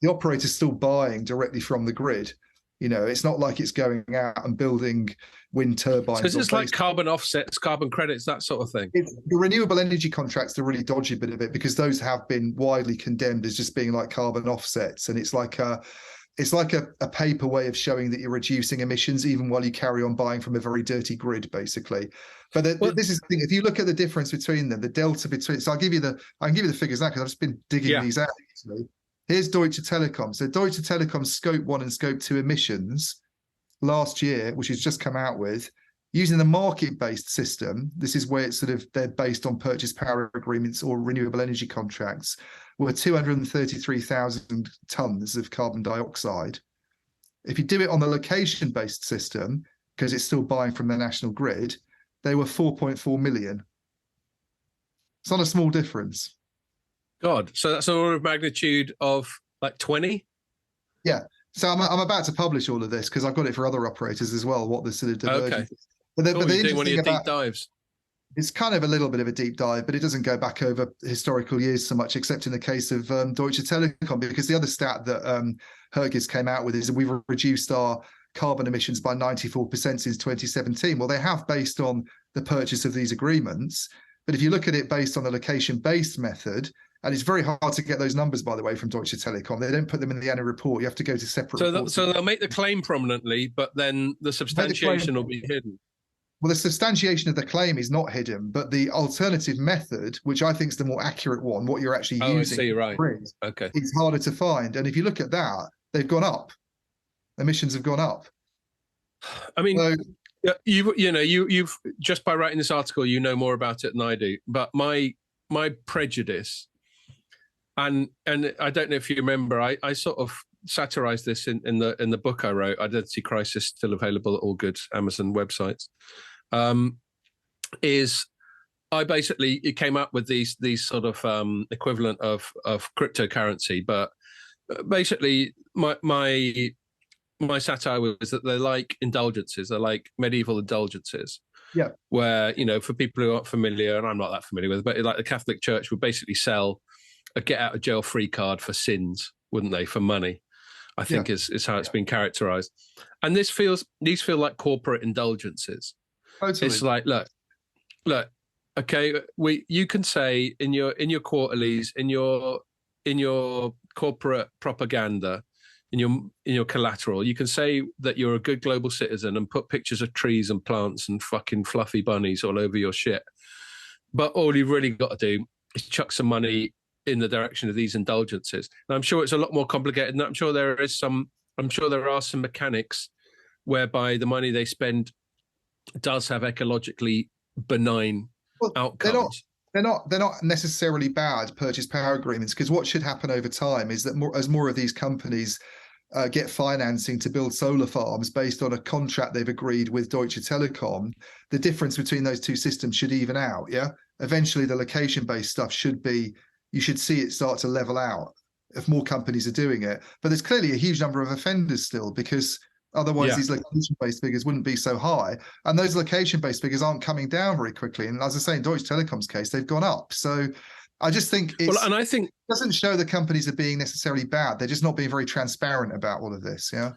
the operator's still buying directly from the grid. It's not like it's going out and building wind turbines. So it's like carbon offsets, carbon credits, that sort of thing. The renewable energy contracts, the really dodgy bit of it, because those have been widely condemned as just being like carbon offsets, and it's like a paper way of showing that you're reducing emissions, even while you carry on buying from a very dirty grid, basically. But this is the thing. If you look at the difference between them, the delta between, so I can give you the figures now, because I've just been digging these out. Actually. Here's Deutsche Telekom. So Deutsche Telekom's scope 1 and scope 2 emissions last year, which has just come out with, using the market-based system, this is where they're based on purchase power agreements or renewable energy contracts, were 233,000 tons of carbon dioxide. If you do it on the location-based system, because it's still buying from the national grid, they were 4.4 million. It's not a small difference. God, so that's an order of magnitude of like 20? Yeah. So I'm about to publish all of this because I've got it for other operators as well, what the sort of divergence is. But you're doing one of your deep dives. It's kind of a little bit of a deep dive, but it doesn't go back over historical years so much, except in the case of Deutsche Telekom, because the other stat that Hergis came out with is that we've reduced our carbon emissions by 94% since 2017. Well, they have, based on the purchase of these agreements. But if you look at it based on the location-based method, and it's very hard to get those numbers, by the way, from Deutsche Telekom. They don't put them in the annual report. You have to go to separate reports. So they'll make the claim prominently, but then the substantiation will be hidden. Well, the substantiation of the claim is not hidden, but the alternative method, which I think is the more accurate one, what you're actually using, I see, right. Okay, it's harder to find. And if you look at that, they've gone up. Emissions have gone up. I mean, you've just by writing this article, you know more about it than I do. But my prejudice, and I don't know if you remember, I sort of satirized this in the book I wrote, Identity Crisis, still available at all good Amazon websites. Is I basically came up with these sort of equivalent of cryptocurrency, but basically my satire was that they're like indulgences, they're like medieval indulgences. Yeah. Where, for people who aren't familiar, and I'm not that familiar with it, but like the Catholic Church would basically sell a get out of jail free card for sins, wouldn't they, for money? I think is how it's been characterized. And these feel like corporate indulgences. Totally. It's like, look, okay, you can say in your quarterlies, in your corporate propaganda, in your collateral, you can say that you're a good global citizen and put pictures of trees and plants and fucking fluffy bunnies all over your shit. But all you've really got to do is chuck some money in the direction of these indulgences. And I'm sure it's a lot more complicated than that. I'm sure there is some I'm sure there are some mechanics whereby the money they spend does have ecologically benign outcomes. They're not necessarily bad purchase power agreements, because what should happen over time is that as more of these companies get financing to build solar farms based on a contract they've agreed with Deutsche Telekom, the difference between those two systems should even out. Yeah, eventually the location-based stuff you should see it start to level out if more companies are doing it. But there's clearly a huge number of offenders still, because otherwise these location-based figures wouldn't be so high. And those location-based figures aren't coming down very quickly. And as I say, in Deutsche Telekom's case, they've gone up. So I just think it doesn't show the companies are being necessarily bad. They're just not being very transparent about all of this. Yeah.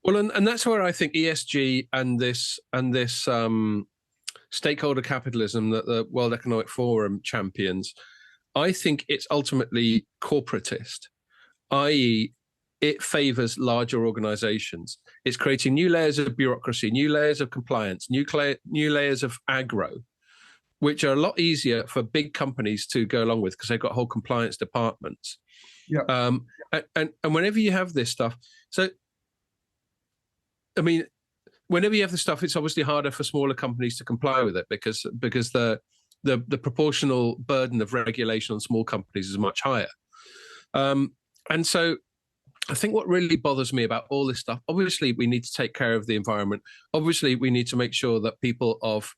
Well, and that's where I think ESG and this stakeholder capitalism that the World Economic Forum champions, I think it's ultimately corporatist, i.e., it favors larger organizations. It's creating new layers of bureaucracy, new layers of compliance, new layers of aggro, which are a lot easier for big companies to go along with because they've got whole compliance departments. Yeah. And whenever you have this stuff, so, I mean, whenever you have this stuff, it's obviously harder for smaller companies to comply with it because the proportional burden of regulation on small companies is much higher. And so I think what really bothers me about all this stuff, obviously we need to take care of the environment. Obviously we need to make sure that people of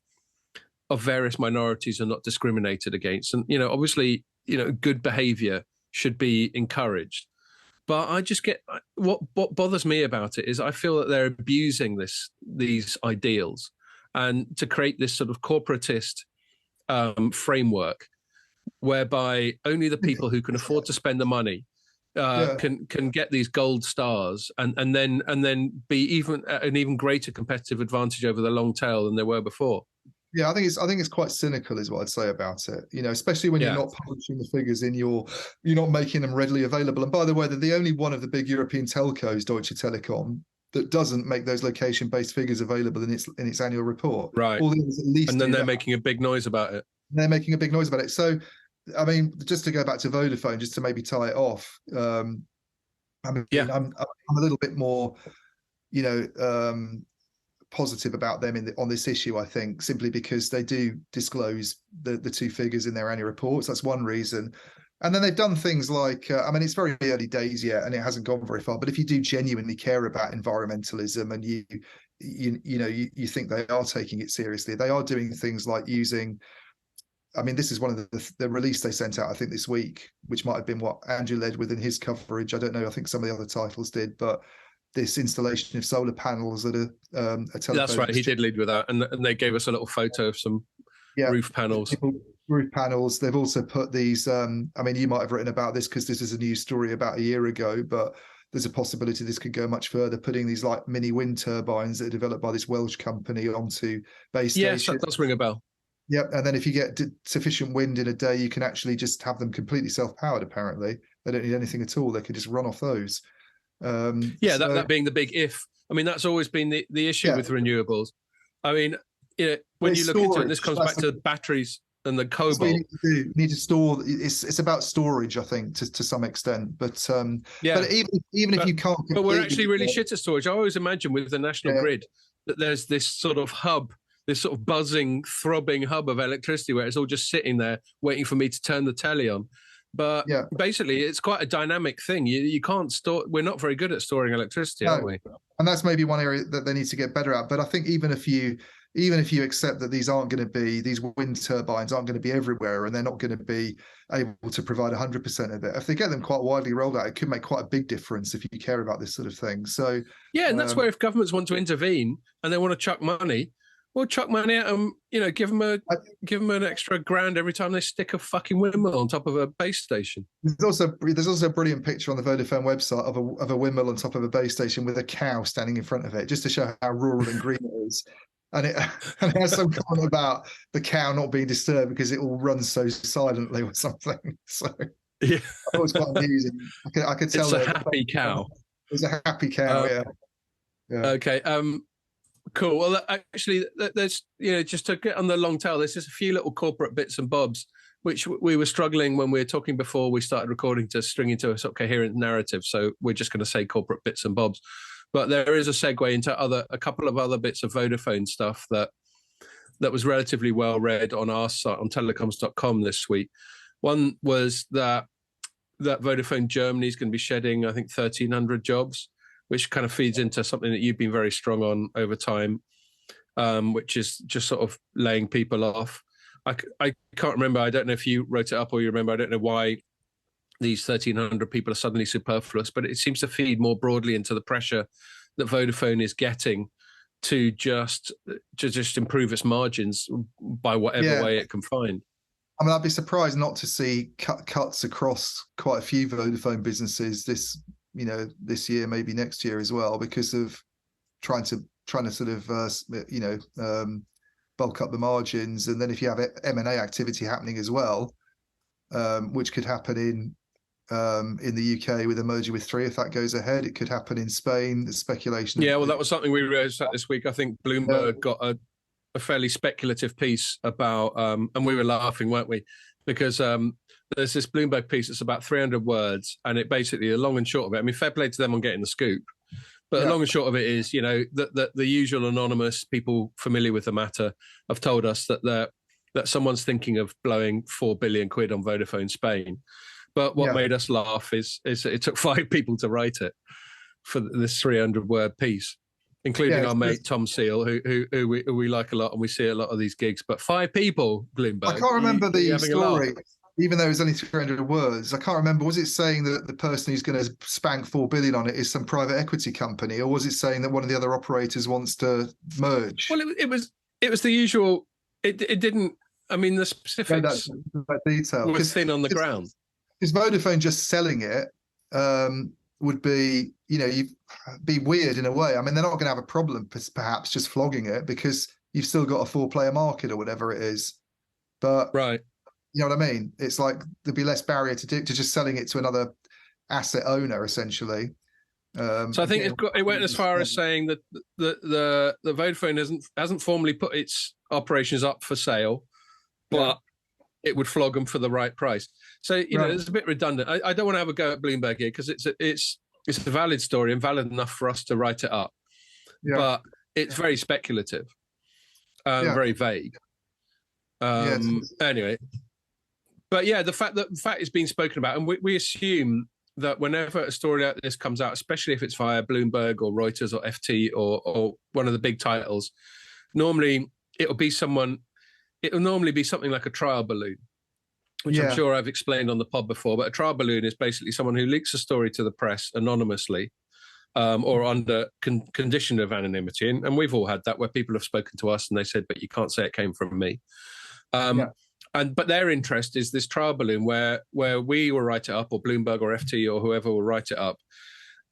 various minorities are not discriminated against. And, obviously, good behavior should be encouraged. But I just get what bothers me about it is I feel that they're abusing these ideals and to create this sort of corporatist framework whereby only the people who can afford to spend the money can get these gold stars and then be even an even greater competitive advantage over the long tail than they were before. Yeah, I think it's quite cynical, is what I'd say about it. Especially when you're not publishing the figures you're not making them readily available. And by the way, they're the only one of the big European telcos, Deutsche Telekom, that doesn't make those location-based figures available in its annual report. Right. All the others at least. And then they're making a big noise about it. They're making a big noise about it. So, I mean, just to go back to Vodafone, just to maybe tie it off. I'm a little bit more, positive about them on this issue, I think, simply because they do disclose the two figures in their annual reports. That's one reason. And then they've done things like, it's very early days yet and it hasn't gone very far, but if you do genuinely care about environmentalism and you think they are taking it seriously, they are doing things like using, this is one of the release they sent out, I think, this week, which might have been what Andrew led with in his coverage. I don't know. I think some of the other titles did, but this installation of solar panels at a telephone. That's right. He did lead with that. And they gave us a little photo of some roof panels. Roof panels. They've also put these, you might have written about this because this is a news story about a year ago, but there's a possibility this could go much further, putting these like mini wind turbines that are developed by this Welsh company onto base stations. Yes, that does ring a bell. Yep. And then if you get sufficient wind in a day, you can actually just have them completely self-powered, apparently. They don't need anything at all. They can just run off those. That being the big if. That's always been the issue with renewables. When you look into it, this comes back to batteries and the cobalt. You need to store. It's about storage, I think, to some extent. But but even if you can't. But we're actually really shit at storage. I always imagine with the national grid that there's this sort of hub, this sort of buzzing, throbbing hub of electricity where it's all just sitting there waiting for me to turn the telly on. But basically, it's quite a dynamic thing. You can't store. We're not very good at storing electricity, are we? And that's maybe one area that they need to get better at. But I think even if you accept that these wind turbines aren't going to be everywhere and they're not going to be able to provide 100% of it, if they get them quite widely rolled out, it could make quite a big difference if you care about this sort of thing. So and that's where if governments want to intervene and they want to chuck money. Well, chuck money at them, give them an extra grand every time they stick a fucking windmill on top of a base station. There's also a brilliant picture on the Vodafone website of a windmill on top of a base station with a cow standing in front of it, just to show how rural and green it is. And it has some comment about the cow not being disturbed because it all runs so silently or something. So I thought it was quite amusing. I could tell it's a happy cow. It's a happy cow. Yeah. Okay. Cool. Well, actually, there's just to get on the long tail. There's just a few little corporate bits and bobs which we were struggling when we were talking before we started recording to string into a sort of coherent narrative. So we're just going to say corporate bits and bobs. But there is a segue into a couple of other bits of Vodafone stuff that was relatively well read on our site, on Telecoms.com this week. One was that Vodafone Germany is going to be shedding, I think, 1,300 jobs, which kind of feeds into something that you've been very strong on over time, which is just sort of laying people off. I can't remember. I don't know if you wrote it up or you remember. I don't know why these 1,300 people are suddenly superfluous, but it seems to feed more broadly into the pressure that Vodafone is getting to just improve its margins by whatever way it can find. I mean, I'd be surprised not to see cuts across quite a few Vodafone businesses this year, maybe next year as well, because of trying to sort of bulk up the margins. And then if you have M&A activity happening as well, which could happen in the UK with a merger with Three, if that goes ahead, it could happen in Spain. There's speculation. Yeah, well, that was something we raised this week. I think Bloomberg got a fairly speculative piece about, and we were laughing, weren't we? Because there's this Bloomberg piece that's about 300 words, and it basically, the long and short of it, I mean, fair play to them on getting the scoop, but the long and short of it is, that the usual anonymous people familiar with the matter have told us that someone's thinking of blowing 4 billion quid on Vodafone Spain. But what made us laugh is it took 5 people to write it for this 300-word piece, including our mate Tom Seal, who we like a lot, and we see a lot of these gigs. But 5 people, Bloomberg. I can't remember the story, even though it was only 300 words. I can't remember. Was it saying that the person who's going to spank 4 billion on it is some private equity company, or was it saying that one of the other operators wants to merge? Well, it was the usual. It didn't. I mean, the specifics that detail was thin on the ground. Because Vodafone just selling it would be, be weird in a way. I mean, they're not going to have a problem, perhaps, just flogging it, because you've still got a 4-player market or whatever it is. But right, you know what I mean? It's like there'd be less barrier to just selling it to another asset owner, essentially. So I think it went as far as saying that the Vodafone hasn't formally put its operations up for sale, but it would flog them for the right price. So it's a bit redundant. I don't want to have a go at Bloomberg here, because it's a valid story and valid enough for us to write it up, but it's very speculative, very vague. Anyway, but the fact it's being spoken about, and we assume that whenever a story like this comes out, especially if it's via Bloomberg or Reuters or FT or one of the big titles, normally it'll normally be something like a trial balloon, which I'm sure I've explained on the pod before. But a trial balloon is basically someone who leaks a story to the press anonymously, or under condition of anonymity. And we've all had that, where people have spoken to us and they said, but you can't say it came from me. But their interest is this trial balloon where we will write it up, or Bloomberg or FT or whoever will write it up,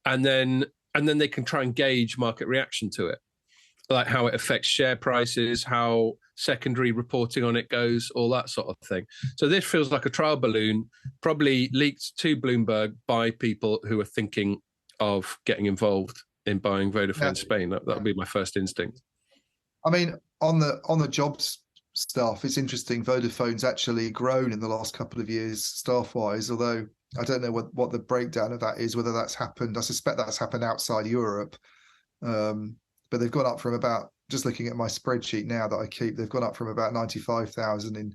and then they can try and gauge market reaction to it, like how it affects share prices, how secondary reporting on it goes, all that sort of thing. So this feels like a trial balloon, probably leaked to Bloomberg by people who are thinking of getting involved in buying Vodafone Spain. That would be my first instinct. I mean, on the jobs stuff, it's interesting. Vodafone's actually grown in the last couple of years staff-wise, although I don't know what the breakdown of that is, whether that's happened. I suspect that's happened outside Europe. But they've gone up from about, just looking at my spreadsheet now that I keep, they've gone up from about 95,000 in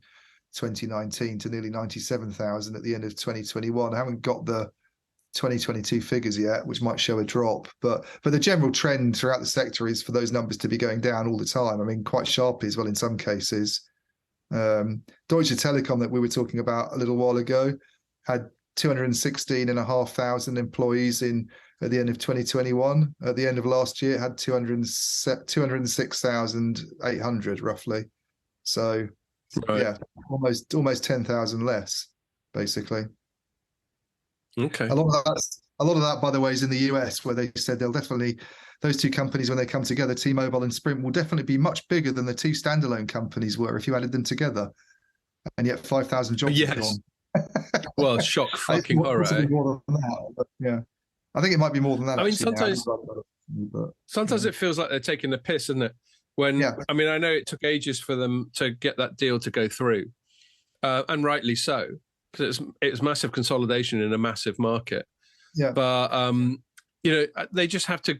2019 to nearly 97,000 at the end of 2021. I haven't got the 2022 figures yet, which might show a drop, but the general trend throughout the sector is for those numbers to be going down all the time. I mean, quite sharply as well in some cases. Deutsche Telekom, that we were talking about a little while ago, had 216,500 employees at the end of 2021. At the end of last year, it had 206,800 roughly. So almost 10,000 less, basically. Okay. A lot of that, by the way, is in the US, where they said they'll definitely, those two companies, when they come together, T-Mobile and Sprint, will definitely be much bigger than the two standalone companies were if you added them together. And yet 5,000 jobs have gone. Well, shock fucking horror. More than that, but I think it might be more than that. I mean, actually, sometimes it feels like they're taking the piss, isn't it? When I mean, I know it took ages for them to get that deal to go through, and rightly so, because it's massive consolidation in a massive market. Yeah. But they just have to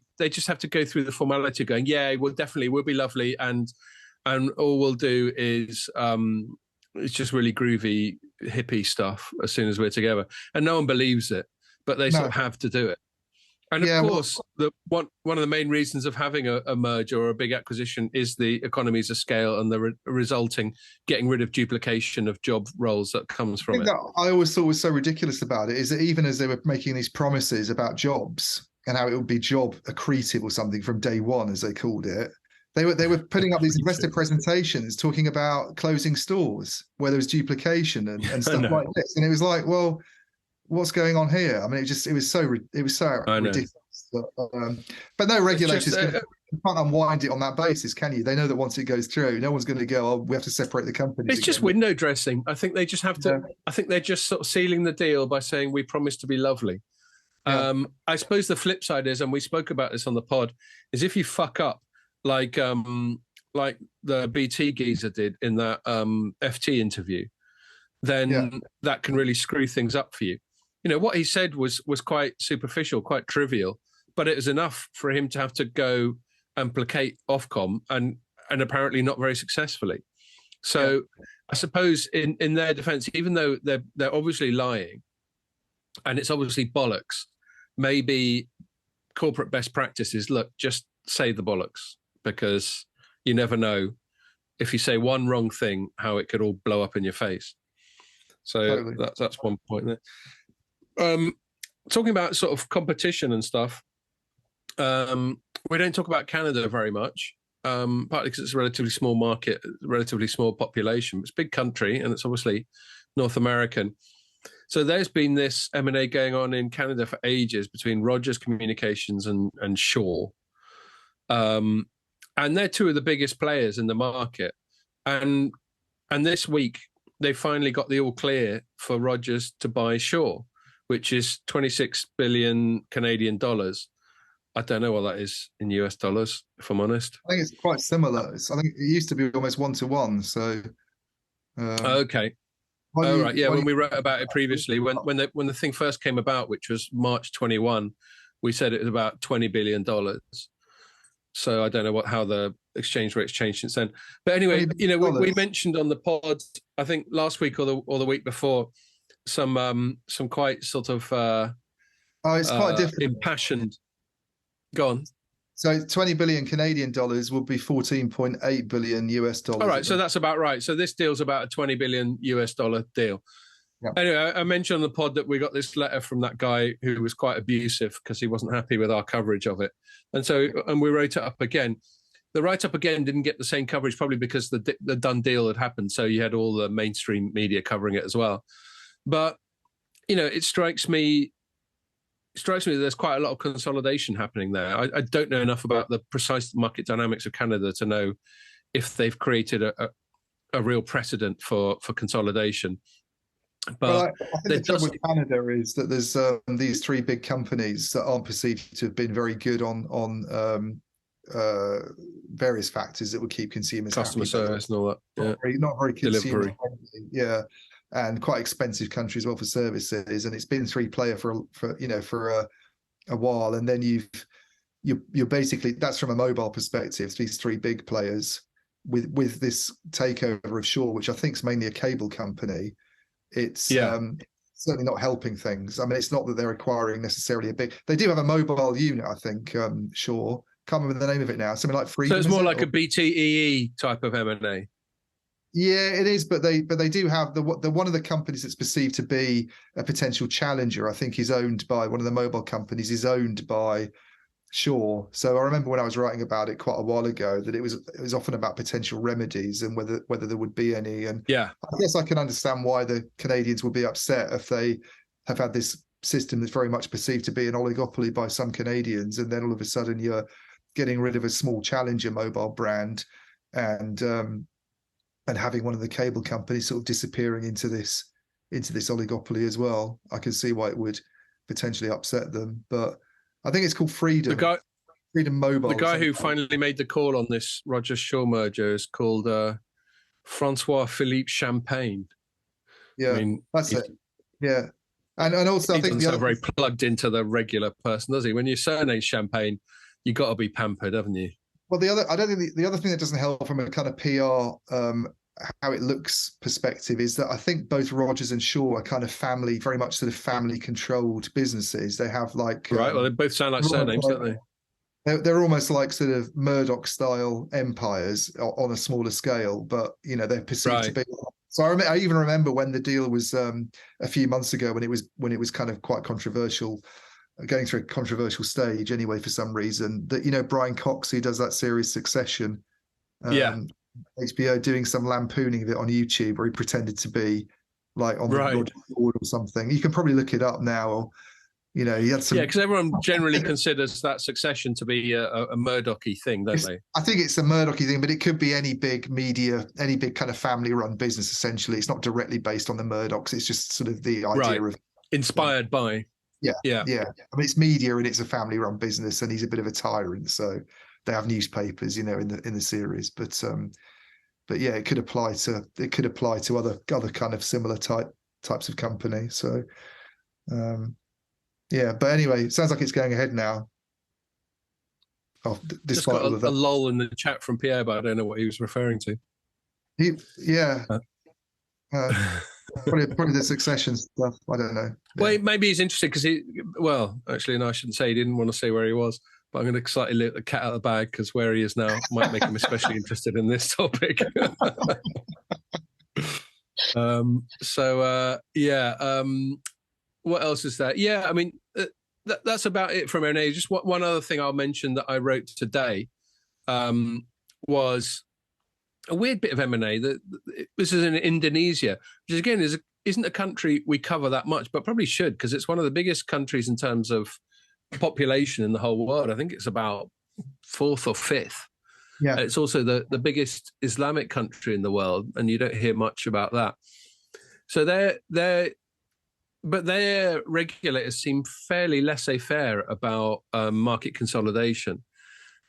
go through the formality of going, yeah, well, definitely, we'll be lovely, and all we'll do is it's just really groovy hippie stuff as soon as we're together, and no one believes it, but they sort of have to do it. And of course, one of the main reasons of having a merger or a big acquisition is the economies of scale and the resulting getting rid of duplication of job roles that comes from it. That I always thought was so ridiculous about it is that even as they were making these promises about jobs and how it would be job accretive or something from day one, as they called it, they were putting up these investor presentations talking about closing stores where there was duplication and stuff like this, and it was like, well, what's going on here? I mean, it was so ridiculous. But no regulators can't unwind it on that basis, can you? They know that once it goes through, no one's going to go, oh, we have to separate the companies. It's just window dressing. I think they just have to. Yeah. I think they're just sort of sealing the deal by saying we promise to be lovely. Yeah. I suppose the flip side is, and we spoke about this on the pod, is if you fuck up like the BT geezer did in that FT interview, then that can really screw things up for you. You know, what he said was quite superficial, quite trivial, but it was enough for him to have to go and placate Ofcom, and apparently not very successfully. So I suppose in their defense, even though they're obviously lying and it's obviously bollocks, maybe corporate best practice is, look, just say the bollocks, because you never know if you say one wrong thing, how it could all blow up in your face. So totally. That's one point there. Talking about sort of competition and stuff, we don't talk about Canada very much, partly because it's a relatively small market, relatively small population. It's a big country, and it's obviously North American. So there's been this M&A going on in Canada for ages between Rogers Communications and Shaw. And they're two of the biggest players in the market. And this week, they finally got the all clear for Rogers to buy Shaw, which is 26 billion Canadian dollars. I don't know what that is in US dollars, if I'm honest. I think it's quite similar. I think it used to be almost 1-to-1. So, okay. Right. Yeah. When we wrote about it previously, when the thing first came about, which was March 21, we said it was about $20 billion. So I don't know how the exchange rates changed since then. But anyway, we mentioned on the pod, I think last week or the week before, some quite sort of it's quite different. Impassioned. Go on. So 20 billion Canadian dollars would be 14.8 billion US dollars. All right, so that's about right. So this deal's about a 20 billion US dollar deal. Yep. Anyway, I mentioned on the pod that we got this letter from that guy who was quite abusive because he wasn't happy with our coverage of it. And we wrote it up again. The write-up again didn't get the same coverage, probably because the done deal had happened. So you had all the mainstream media covering it as well. But, it strikes me that there's quite a lot of consolidation happening there. I don't know enough about the precise market dynamics of Canada to know if they've created a real precedent for consolidation. But I think the trouble with Canada is that there's these three big companies that aren't perceived to have been very good on various factors that would keep consumers customer happy, service and all that. Not very consumer delivery. Yeah. And quite expensive country as well for services, and it's been three-player for a while, and then you're basically, that's from a mobile perspective. These three big players with this takeover of Shaw, which I think is mainly a cable company. It's certainly not helping things. I mean, it's not that they're acquiring necessarily they do have a mobile unit, I think. Shaw, can't remember the name of it now. Something like Freedom. So it's more like a BTEE type of M&A. Yeah, it is, but they do have the one of the companies that's perceived to be a potential challenger. I think is owned by one of the mobile companies. Is owned by Shaw. So I remember when I was writing about it quite a while ago that it was often about potential remedies and whether there would be any. And I guess I can understand why the Canadians would be upset if they have had this system that's very much perceived to be an oligopoly by some Canadians, and then all of a sudden you're getting rid of a small challenger mobile brand and having one of the cable companies sort of disappearing into this oligopoly as well. I can see why it would potentially upset them, but I think it's called Freedom. Freedom Mobile. The guy who finally made the call on this Rogers Shaw merger is called Francois Philippe Champagne. Yeah, I mean, that's it. Yeah, and also I think doesn't sound very plugged into the regular person, does he? When your surname's Champagne, you got to be pampered, haven't you? Well, I don't think the other thing that doesn't help from a kind of PR how it looks perspective is that I think both Rogers and Shaw are kind of very much sort of family controlled businesses. They have like right. Well, they both sound like surnames, don't they? They're almost like sort of Murdoch style empires on a smaller scale, but they're perceived to be. So I even remember when the deal was a few months ago when it was kind of quite controversial, going through a controversial stage anyway for some reason. That Brian Cox, who does that series Succession, HBO, doing some lampooning of it on YouTube, where he pretended to be like on the Roger board or something. You can probably look it up now. Or, he had some. Yeah, because everyone generally considers that Succession to be a Murdoch-y thing, don't they? I think it's a Murdoch-y thing, but it could be any big media, any big kind of family-run business. Essentially, it's not directly based on the Murdochs. It's just sort of the idea of inspired by. Yeah. I mean, it's media and it's a family-run business, and he's a bit of a tyrant. So they have newspapers, in the series, but yeah, it could apply to other kind of similar types of company. So. Yeah, but anyway, it sounds like it's going ahead now. Just got a lull in the chat from Pierre, but I don't know what he was referring to. Probably the Succession stuff. I don't know. Well, maybe he's interested because actually, no, I shouldn't say he didn't want to say where he was, but I'm going to slightly let the cat out of the bag because where he is now might make him especially interested in this topic. What else is there? Yeah, I mean, that's about it from M&A. Just one other thing I'll mention that I wrote today was a weird bit of M&A. This is in Indonesia, which again isn't a country we cover that much, but probably should because it's one of the biggest countries in terms of population in the whole world. I think it's about fourth or fifth. Yeah, it's also the biggest Islamic country in the world, and you don't hear much about that. So but their regulators seem fairly laissez-faire about market consolidation,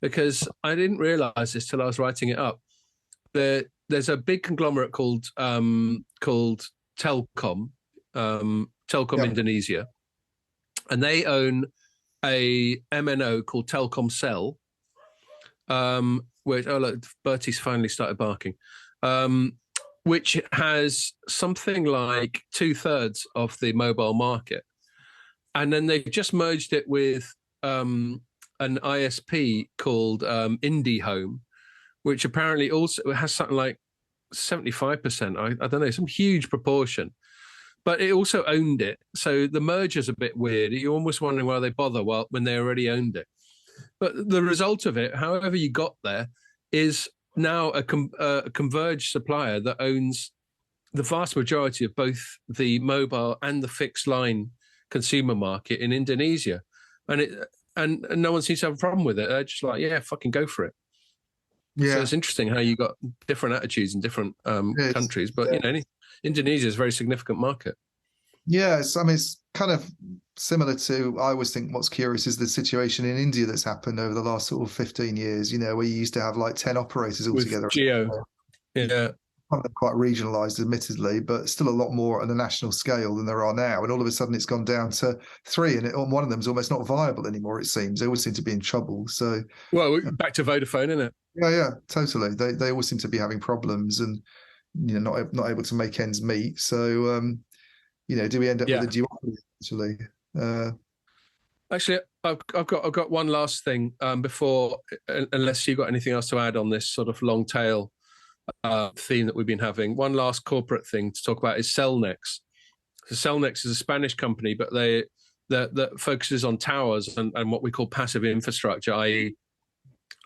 because I didn't realize this till I was writing it up. There's a big conglomerate called Telkom Indonesia, and they own a MNO called Telkomsel, which look, Bertie's finally started barking. Which has something like 2/3 of the mobile market. And then they've just merged it with an ISP called IndiHome, which apparently also has something like 75%. I don't know, some huge proportion. But it also owned it. So the merger's a bit weird. You're almost wondering why they bother when they already owned it. But the result of it, however you got there, is now a converged supplier that owns the vast majority of both the mobile and the fixed line consumer market in Indonesia, and no one seems to have a problem with it. They're just like, yeah, fucking go for it. Yeah, so it's interesting how you got different attitudes in different countries, but Indonesia is a very significant market. Yes, I mean, it's kind of similar to, I always think what's curious is the situation in India that's happened over the last sort of 15 years, where you used to have like 10 operators altogether. With Geo. Yeah. Quite regionalised, admittedly, but still a lot more on a national scale than there are now. And all of a sudden it's gone down to 3, and one of them is almost not viable anymore, it seems. They always seem to be in trouble. So, well, back to Vodafone, isn't it? Yeah, totally. They always seem to be having problems and, not able to make ends meet. So, do we end up with a duopoly actually? Actually, I've got one last thing before, unless you've got anything else to add on this sort of long tail theme that we've been having. One last corporate thing to talk about is Cellnex. So Cellnex is a Spanish company, but that focuses on towers and what we call passive infrastructure, i.e.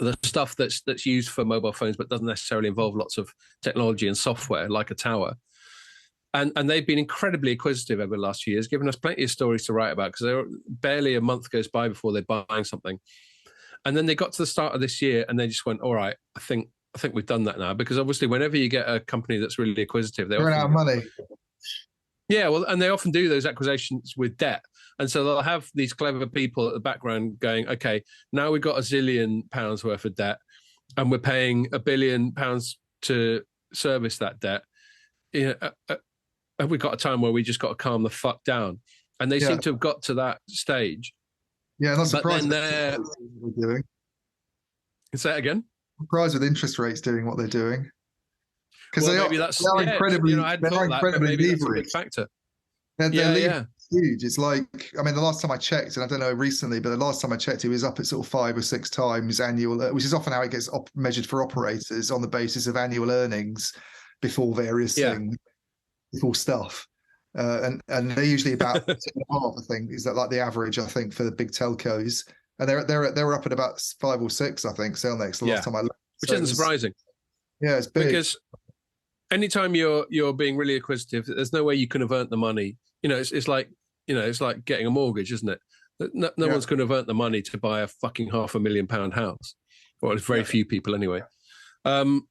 the stuff that's used for mobile phones but doesn't necessarily involve lots of technology and software like a tower. And they've been incredibly acquisitive over the last few years, giving us plenty of stories to write about, because barely a month goes by before they're buying something. And then they got to the start of this year and they just went, all right, I think we've done that now. Because obviously whenever you get a company that's really acquisitive, they run out of money. Yeah, well, and they often do those acquisitions with debt. And so they'll have these clever people at the background going, okay, now we've got £1 zillion worth of debt and we're paying £1 billion to service that debt. have we got a time where we just got to calm the fuck down? And they seem to have got to that stage. Yeah, not surprised. But then they're doing. Say that again. I'm surprised with interest rates doing what they're doing. Because they are incredibly, I hadn't thought that, but maybe that's a big factor. They're huge. It's like, I mean, the last time I checked, and I don't know recently, but the last time I checked, it was up at sort of 5 or 6 times annual, which is often how it gets measured for operators on the basis of annual earnings before various things, before stuff. And they're usually about 2.5, I think, is that like the average, I think, for the big telcos. And they were up at about 5 or 6, I think, Cellnex the last time I looked. Which isn't surprising. Yeah, it's big. Because anytime you're being really acquisitive, there's no way you can have earned the money. It's like, it's like getting a mortgage, isn't it? No one's going to have earned the money to buy a fucking £500,000 house, or very few people anyway. And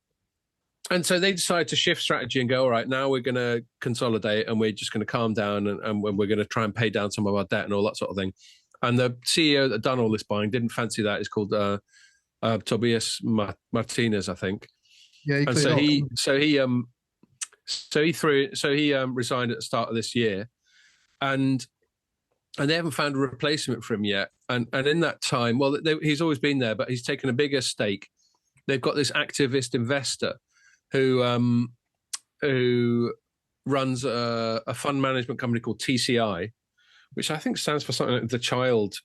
so they decided to shift strategy and go, all right, now we're going to consolidate and we're just going to calm down and we're going to try and pay down some of our debt and all that sort of thing. And the CEO that done all this buying didn't fancy that. It's called Tobias Martinez, I think. Yeah, and so he resigned at the start of this year, and they haven't found a replacement for him yet. And in that time, well, he's always been there, but he's taken a bigger stake. They've got this activist investor who runs a fund management company called TCI, which I think stands for something like the Child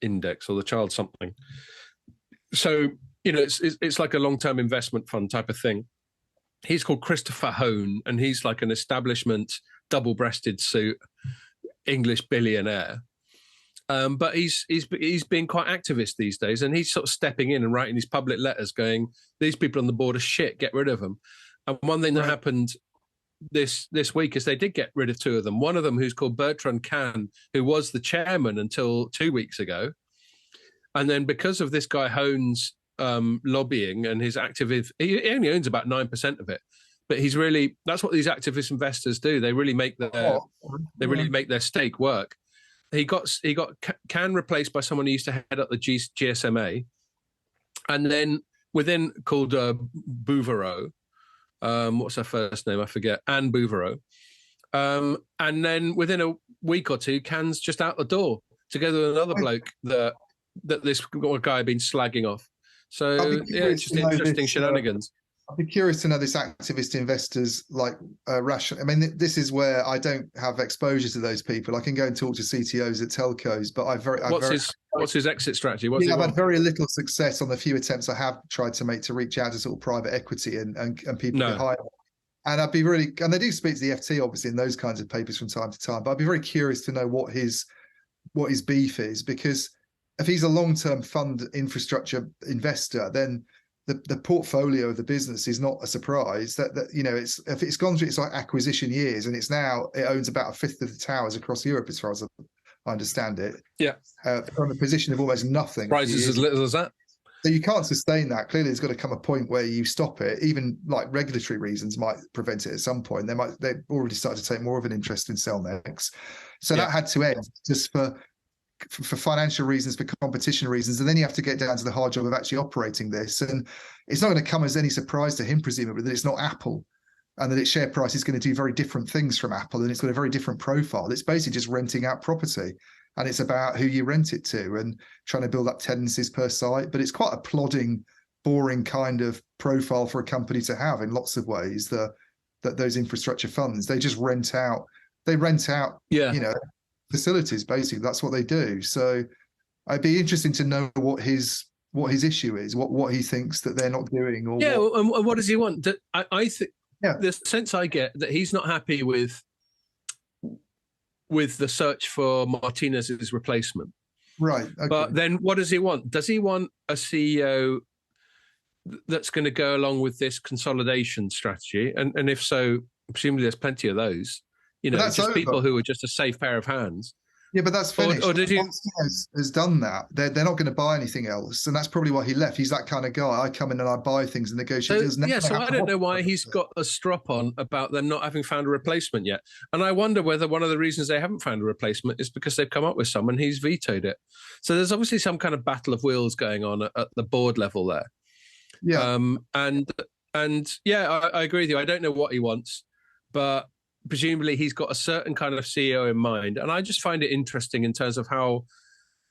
Index or the Child something. So, it's like a long-term investment fund type of thing. He's called Christopher Hone, and he's like an establishment, double-breasted suit, English billionaire. But he's being quite activist these days, and he's sort of stepping in and writing these public letters going, these people on the board are shit, get rid of them. And one thing that happened this week is they did get rid of 2 of them. One of them, who's called Bertrand Kahn, who was the chairman until 2 weeks ago. And then because of this guy Hone's lobbying and his activist, he only owns about 9% of it. But that's what these activist investors do. They really make their stake work. He got Kahn replaced by someone who used to head up the GSMA, and then called Bouvereau. What's her first name? I forget. Anne Bouvereau. And then within a week or two, Kahn's just out the door together with another bloke that this guy had been slagging off. So it's just interesting shenanigans. I'd be curious to know this activist investors rational. I mean, this is where I don't have exposure to those people. I can go and talk to CTOs at telcos, but what's his exit strategy? I've had very little success on the few attempts I have tried to make to reach out to sort of private equity and people behind. And I'd be really, and they do speak to the FT obviously in those kinds of papers from time to time. But I'd be very curious to know what his beef is, because if he's a long-term fund infrastructure investor, then the portfolio of the business is not a surprise. That if it's gone through its acquisition years, and it owns about 1/5 of the towers across Europe, as far as I understand it. Yeah, from a position of almost nothing. Prices as little as that. So you can't sustain that. Clearly, there's got to come a point where you stop it. Even like regulatory reasons might prevent it at some point. They've already started to take more of an interest in Cellnex. So that had to end just for financial reasons, for competition reasons, and then you have to get down to the hard job of actually operating this. And it's not going to come as any surprise to him, presumably, that it's not Apple, and that its share price is going to do very different things from Apple, and it's got a very different profile. It's basically just renting out property, and it's about who you rent it to and trying to build up tenancies per site. But it's quite a plodding, boring kind of profile for a company to have in lots of ways. That those infrastructure funds, they just rent out. They rent out, facilities, basically. That's what they do. So I'd be interesting to know what his issue is, what he thinks that they're not doing, or and what does he want? I think the sense I get that he's not happy with the search for Martinez's replacement. Right. Okay. But then what does he want? Does he want a CEO that's going to go along with this consolidation strategy? And if so, presumably there's plenty of those. Just over. People who are just a safe pair of hands. Yeah, but that's finished. Or did he has done that? They're not going to buy anything else, and that's probably why he left. He's that kind of guy. I come in and I buy things and negotiate. So I don't know why he's got a strop on about them not having found a replacement yet. And I wonder whether one of the reasons they haven't found a replacement is because they've come up with someone, he's vetoed it. So there's obviously some kind of battle of wills going on at the board level there. Yeah. I agree with you. I don't know what he wants, but presumably he's got a certain kind of CEO in mind. And I just find it interesting in terms of how,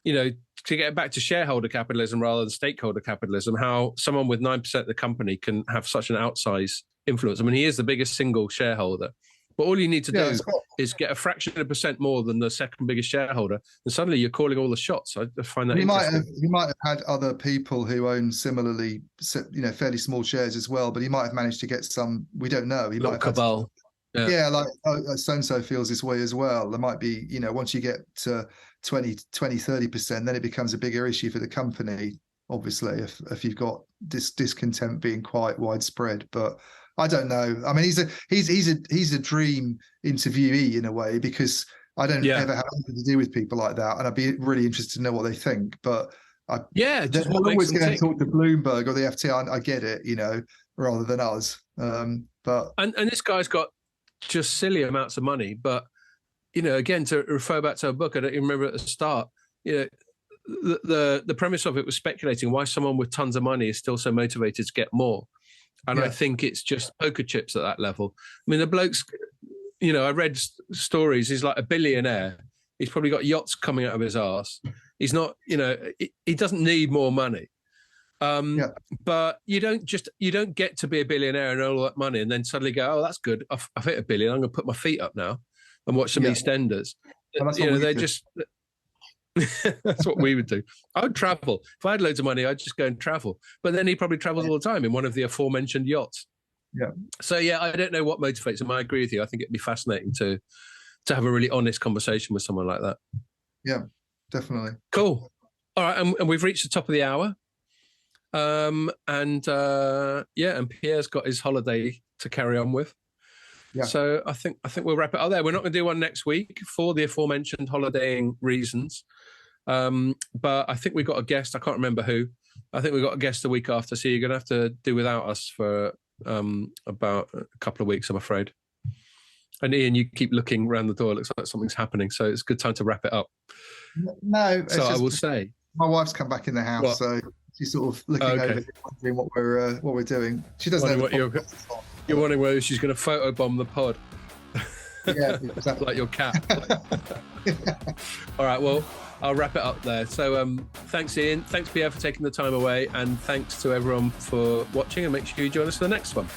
to get back to shareholder capitalism rather than stakeholder capitalism, how someone with 9% of the company can have such an outsized influence. I mean, he is the biggest single shareholder, but all you need to do is get a fraction of a percent more than the second biggest shareholder, and suddenly you're calling all the shots. I find that interesting. He might have had other people who own similarly, fairly small shares as well, but he might have managed to get some. We don't know. He might have cabal. Like so-and-so feels this way as well. There might be, once you get to 20, 30%, then it becomes a bigger issue for the company, obviously, if you've got this discontent being quite widespread. But I don't know. I mean, he's a dream interviewee in a way, because I don't ever have anything to do with people like that, and I'd be really interested to know what they think. But they're always going to talk to Bloomberg or the FT. I get it, rather than us. But this guy's got just silly amounts of money. But again, to refer back to a book, I don't even remember at the start. The premise of it was speculating why someone with tons of money is still so motivated to get more. And I think it's just poker chips at that level. I mean, the bloke's, I read stories. He's like a billionaire. He's probably got yachts coming out of his arse. He's not, he doesn't need more money. But you don't get to be a billionaire and all that money and then suddenly go, oh, that's good. I've hit $1 billion. I'm going to put my feet up now and watch some EastEnders. Well, they're just. That's what we would do. I would travel. If I had loads of money, I'd just go and travel. But then he probably travels all the time in one of the aforementioned yachts. Yeah. So I don't know what motivates him. I agree with you. I think it'd be fascinating to have a really honest conversation with someone like that. Yeah, definitely. Cool. All right, and we've reached the top of the hour. And Pierre's got his holiday to carry on with. Yeah. So I think we'll wrap it up there. We're not going to do one next week for the aforementioned holidaying reasons. But I think we've got a guest. I can't remember who. I think we've got a guest the week after. So you're going to have to do without us for about a couple of weeks, I'm afraid. And Ian, you keep looking around the door. It looks like something's happening. So it's a good time to wrap it up. No. So I will say. My wife's come back in the house, so she's sort of looking over, wondering what we're doing. She doesn't know what you're wondering whether she's going to photobomb the pod. Yeah, exactly. Like your cat. All right, well, I'll wrap it up there. So thanks, Ian. Thanks, Pierre, for taking the time away. And thanks to everyone for watching. And make sure you join us for the next one.